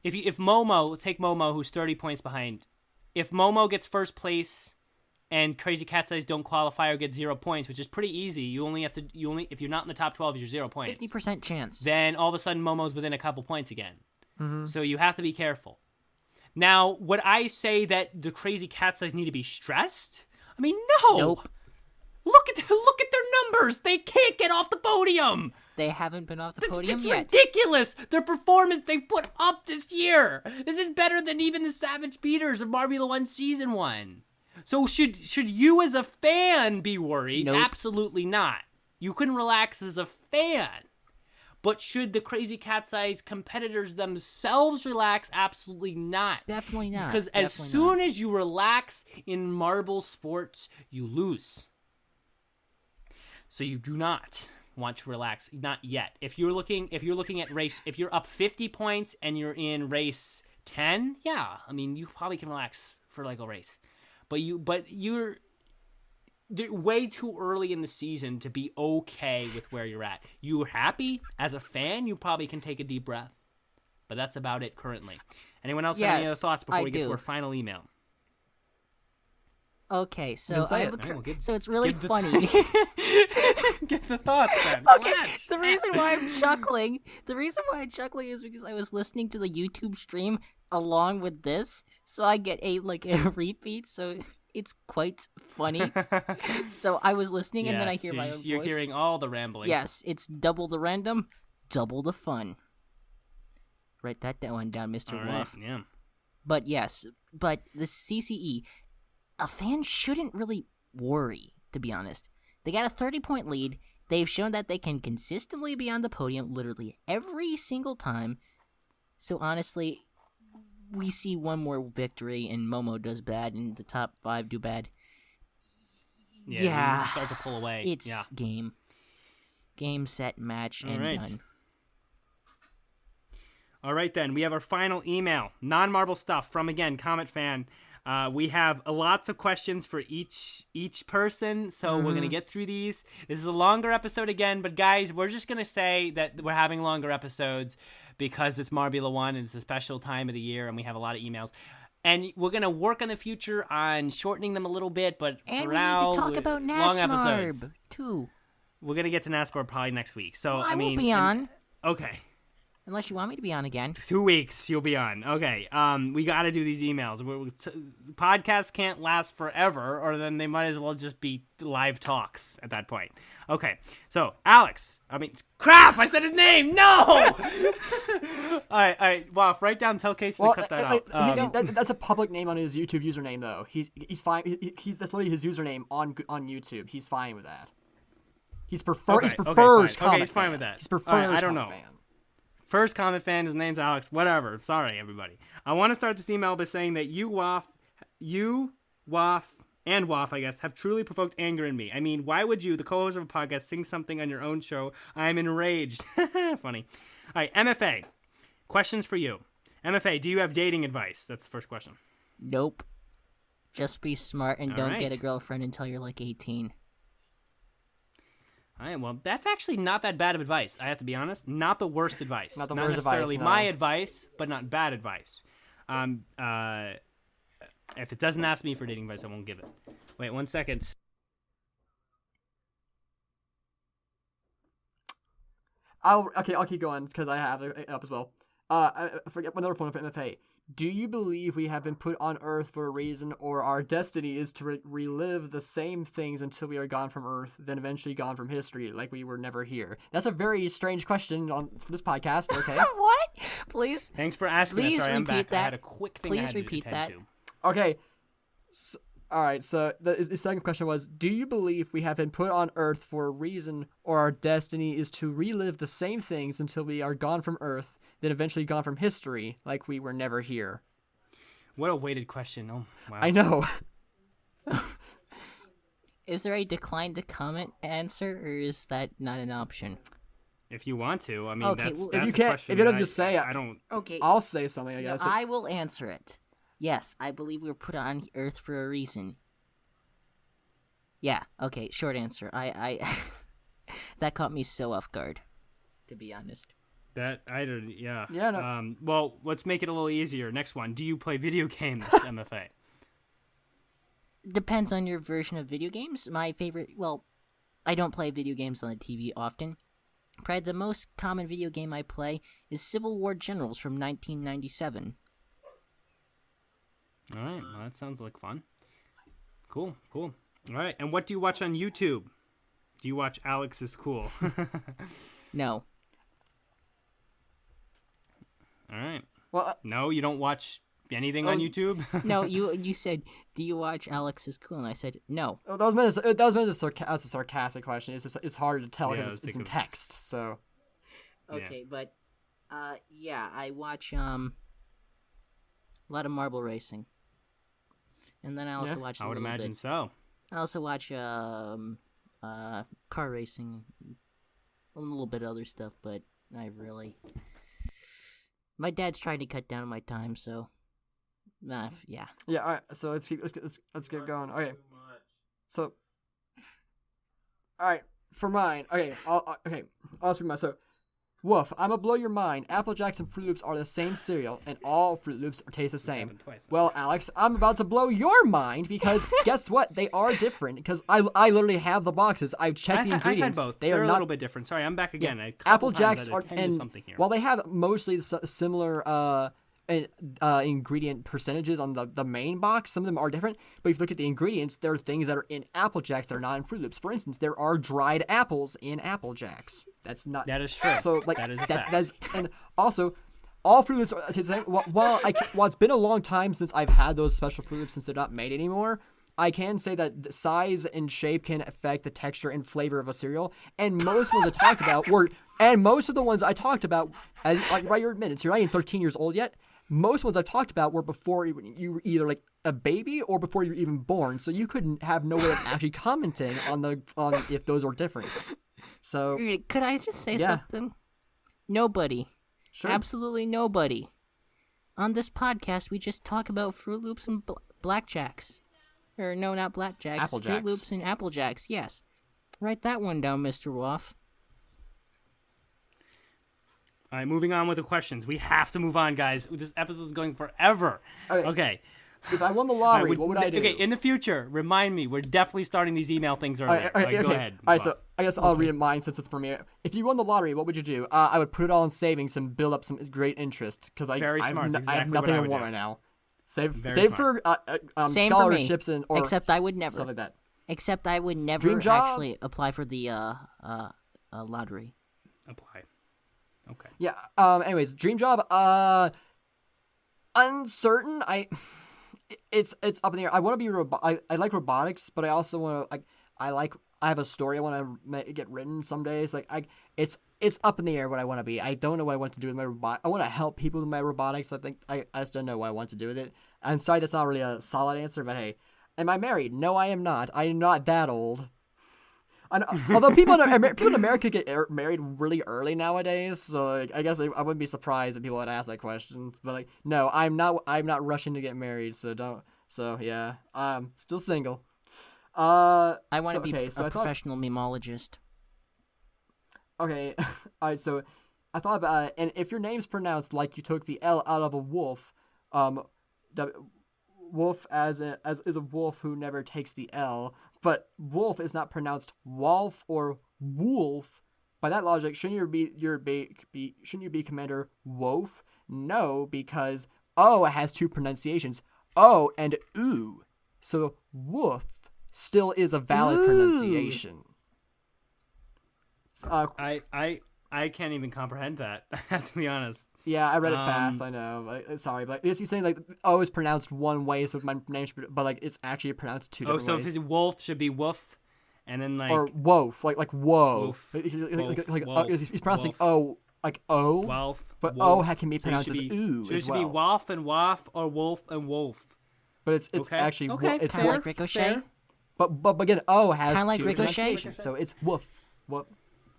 Momo, let's take Momo, who's 30 points behind. If Momo gets first place and Crazy Cat's Eyes don't qualify or get 0 points, which is pretty easy. If you're not in the top 12, you're 0 points. 50% chance. Then all of a sudden Momo's within a couple points again. So you have to be careful. Now, would I say that the Crazy Cat's Eyes need to be stressed? I mean, no. Nope. Look at their numbers. They can't get off the podium. They haven't been off the podium It's yet. ridiculous. Their performance they put up this year. This is better than even the Savage Beaters of Formula 1 Season 1. So should you as a fan be worried? Nope. Absolutely not. You can relax as a fan. But should the Crazy Cat's Eyes competitors themselves relax? Absolutely not. Definitely not. Because as soon as you relax in marble sports, you lose. So you do not want to relax. Not yet. If you're looking at race, if you're up 50 points and you're in race 10, yeah, I mean you probably can relax for like a race. But you're way too early in the season to be okay with where you're at. You're happy as a fan, you probably can take a deep breath. But that's about it currently. Anyone else have any other thoughts before we get to our final email? Okay, so Then say I have it. a, Alright, well, give- so it's really give the- funny. Get the thoughts then. Okay, Flash. the reason why I'm chuckling, is because I was listening to the YouTube stream along with this, so I get a repeat. So it's quite funny. So I was listening, and then I hear my own You're voice. hearing all the rambling. Yes, it's double the random, double the fun. Write that one down, Mr. All right. Wolf. Yeah. But yes, but the CCE, a fan shouldn't really worry, to be honest. They got a 30-point lead. They've shown that they can consistently be on the podium literally every single time. So honestly, we see one more victory and Momo does bad and the top 5 do bad. Yeah. You start to pull away. It's yeah. game, set, match, All and right. done. All right, then. We have our final email. Non-marble stuff from, again, Comet Fan. We have lots of questions for each person, so we're going to get through these. This is a longer episode again, but guys, we're just going to say that we're having longer episodes because it's Marbula 1 and it's a special time of the year and we have a lot of emails. And we're going to work in the future on shortening them a little bit, but And for we need now, to talk about long NASMARB, episodes. too. We're going to get to NASCAR probably next week. So I mean, won't be on, okay. unless you want me to be on again. 2 weeks you'll be on. Okay. We got to do these emails. Podcasts can't last forever, or then they might as well just be live talks at that point. Okay. So Alex, crap! I said his name. No. all right. Wow. Write down. Tell Casey to cut that out. That's a public name on his YouTube username, though. He's fine. He's that's literally his username on YouTube. He's fine with that. He prefers fine. Comet Okay, he's fine fan. with that. He prefers All right, I don't Comet know. fan. First Comet Fan, his name's Alex. Whatever. Sorry, everybody. I want to start this email by saying that you, Waf, and Waf, I guess, have truly provoked anger in me. I mean, why would you, the co-host of a podcast, sing something on your own show? I'm enraged. Funny. All right, MFA. Questions for you. MFA, do you have dating advice? That's the first question. Nope. Just be smart and All don't right. get a girlfriend until you're like 18. All right, well, that's actually not that bad of advice. I have to be honest. Not the worst advice. Not the worst necessarily advice, no. my advice, but not bad advice. If it doesn't ask me for dating advice, I won't give it. Wait 1 second. I'll keep going because I have it up as well. I forget another point of MFA. Do you believe we have been put on Earth for a reason, or our destiny is to relive the same things until we are gone from Earth, then eventually gone from history, like we were never here? That's a very strange question for this podcast, but okay. What? Please? Thanks for asking. Please Sorry, I'm repeat back. I that. had a quick thing. Please I had to repeat attend that. to. Okay. All right, so the second question was, do you believe we have been put on Earth for a reason, or our destiny is to relive the same things until we are gone from Earth, then eventually gone from history, like we were never here? What a weighted question. Oh, wow. I know. Is there a decline to comment answer, or is that not an option? If you want to, I mean, Okay, that's, well, that's if you a can't, question if you don't that just say it, I don't. Okay. I'll say something, I No, guess. I will answer it. Yes, I believe we were put on Earth for a reason. Yeah, okay, short answer. I that caught me so off guard, to be honest. That I don't. Yeah. Yeah, no. Well, let's make it a little easier. Next one. Do you play video games, MFA? Depends on your version of video games. My favorite, well, I don't play video games on the TV often. Probably the most common video game I play is Civil War Generals from 1997. All right. Well, that sounds like fun. Cool. All right. And what do you watch on YouTube? Do you watch Alex is Cool? No. All right. Well, No, you don't watch anything on YouTube? No, you said, do you watch Alex is Cool? And I said, no. that was meant as a sarcastic question. It's just it's hard to tell Yeah, because let's it's think in of- text. So Okay, but, yeah, I watch, a lot of marble racing. And then I also Yeah, watch a I would little imagine bit. so. I also watch, car racing, a little bit of other stuff, but not really. My dad's trying to cut down my time, so, yeah. yeah, all right. So let's keep going. Okay. So, all right, for mine. Okay, I'll speak mine. So, Woof, I'm gonna blow your mind. Apple Jacks and Fruit Loops are the same cereal, and all Fruit Loops taste the same. happened twice. Well, Alex, I'm about to blow your mind because guess what? They are different. Because I literally have the boxes. I've checked the ingredients. I've had both. They They're are a not little bit different. Sorry, I'm back again. Apple Jacks are, and and something here. while they have mostly similar ingredient percentages on the main box, some of them are different. But if you look at the ingredients, there are things that are in Apple Jacks that are not in Fruit Loops. For instance, there are dried apples in Apple Jacks. That's not. That is true. So like that is a that's fact. and also. All Fruit Loops are the same. While it's been a long time since I've had those special Fruit Loops since they're not made anymore, I can say that size and shape can affect the texture and flavor of a cereal. And most ones I talked about most of the ones I talked about, like right, you're admitting, so you're not even 13 years old yet. Most ones I've talked about were before you were either like a baby or before you were even born, so you couldn't have no way of actually commenting on if those are different. So Could I just say Yeah. something? Nobody, sure. absolutely nobody, on this podcast we just talk about Fruit Loops and Blackjacks. Or no, not Blackjacks. Apple Fruit Jacks. Loops and Apple Jacks, yes. Write that one down, Mr. Woff. All right, moving on with the questions. We have to move on, guys. This episode is going forever. Okay. Okay. If I won the All lottery, right, what would I do? Okay, in the future, remind me. We're definitely starting these email things earlier. All right, go ahead. All right, so I guess I'll read mine since it's for me. If you won the lottery, what would you do? I would put it all in savings and build up some great interest because Very I smart. have Exactly what nothing I I would want do. right now. Save Very for Same for me. scholarships and or Except I would never. stuff like that. Except I would never Dream job? actually apply for the lottery. Apply. Okay. Yeah. Anyways, dream job. Uncertain. It's up in the air. I want to be I like robotics, but I also want to I have a story I want to get written some days. It's up in the air what I want to be. I don't know what I want to do with my robot. I want to help people with my robotics. I think I just don't know what I want to do with it. I'm sorry that's not really a solid answer, but hey, am I married? No, I am not. I am not that old. Although people in America get married really early nowadays, so I guess I wouldn't be surprised if people would ask that question. But no, I'm not rushing to get married, so don't. So yeah, still single. I want to be a I thought, professional memologist. okay, all right. So I thought about and if your name's pronounced like you took the L out of a wolf, wolf as is a wolf who never takes the L. But wolf is not pronounced wolf or wolf. By that logic, shouldn't you be Commander Wolf? No, because O has two pronunciations, O and oo. So woof still is a valid pronunciation. I can't even comprehend that. I have to be honest. Yeah, I read it fast. I know. Sorry, but you're saying O is pronounced one way, so my name should, but it's actually pronounced two different ways. So if it's wolf should be woof, and then or wolf, like whoa. Wolf. He's pronouncing wolf. O like O. Wolf. But wolf. O can be pronounced as oo So as it should well. be wolf and waff or wolf and wolf. But it's Okay. actually it's Kind of wolf. like Ricochet. But again, O has Kinda like two Ricochet? pronunciations, so it's woof. What?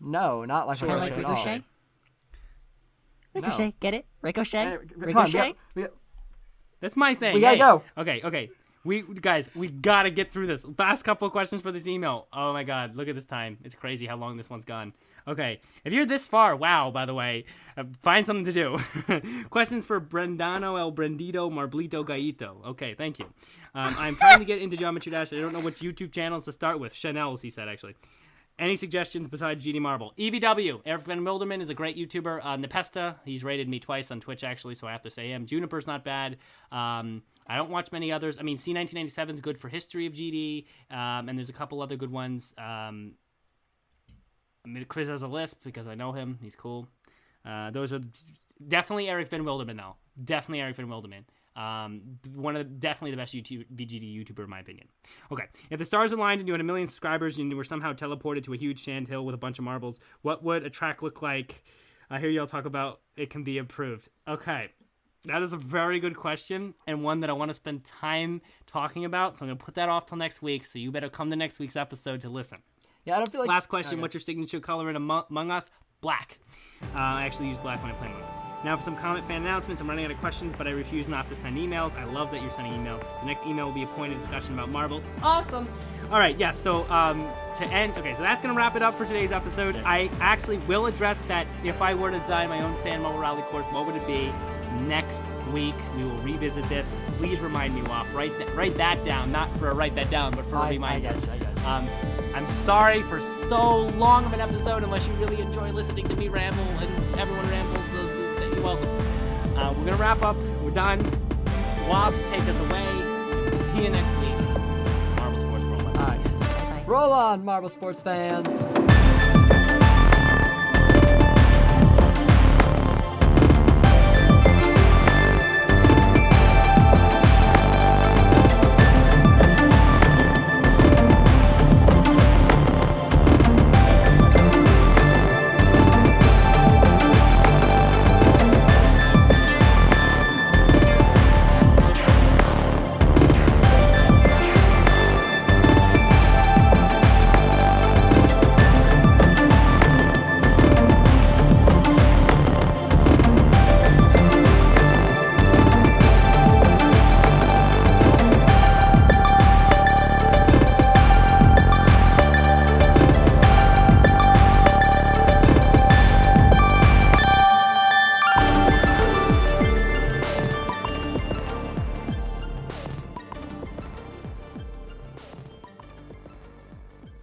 No, not like Kind of Ricochet like at all. Ricochet. Ricochet, get it? Ricochet. Come on, Ricochet. That's my thing. We gotta go. Okay. We gotta get through this. Last couple of questions for this email. Oh my god, look at this time. It's crazy how long this one's gone. Okay, if you're this far, wow, by the way, find something to do. Questions for Brendano El Brendito Marblito Gaito. Okay, thank you. I'm trying to get into Geometry Dash. I don't know which YouTube channels to start with. Chanel's, he said, actually. Any suggestions besides GD Marble? EVW, Eric Van Wilderman is a great YouTuber. Nepesta, he's rated me twice on Twitch, actually, so I have to say him. Juniper's not bad. I don't watch many others. I mean, C1997 is good for history of GD, and there's a couple other good ones. Chris has a lisp because I know him. He's cool. Those are definitely Eric Van Wilderman, though. Definitely Eric Van Wilderman. Definitely the best VGD YouTuber in my opinion. Okay, if the stars aligned and you had 1 million subscribers and you were somehow teleported to a huge sand hill with a bunch of marbles, what would a track look like? I hear y'all talk about it can be improved. Okay, that is a very good question and one that I want to spend time talking about. So I'm gonna put that off till next week. So you better come to next week's episode to listen. Yeah, I don't feel like. Last question: What's your signature color in Among Us? Black. I actually use black when I play Among Us. Now for some comment fan announcements. I'm running out of questions, but I refuse not to send emails. I love that you're sending emails. The next email will be a pointed discussion about marbles. Awesome. All right, yeah, so to end, okay, so that's going to wrap it up for today's episode. Yes. I actually will address that if I were to design my own Sand Marble Rally course, what would it be? Next week, we will revisit this. Please remind me, Waff. Write that down, not for a write that down, but for a reminder. I guess. I'm sorry for so long of an episode, unless you really enjoy listening to me ramble, and everyone rambles, you're welcome. We're going to wrap up. We're done. Waff, take us away. We'll see you next week. Marble Sports Worldwide. Roll on, Marble Sports fans.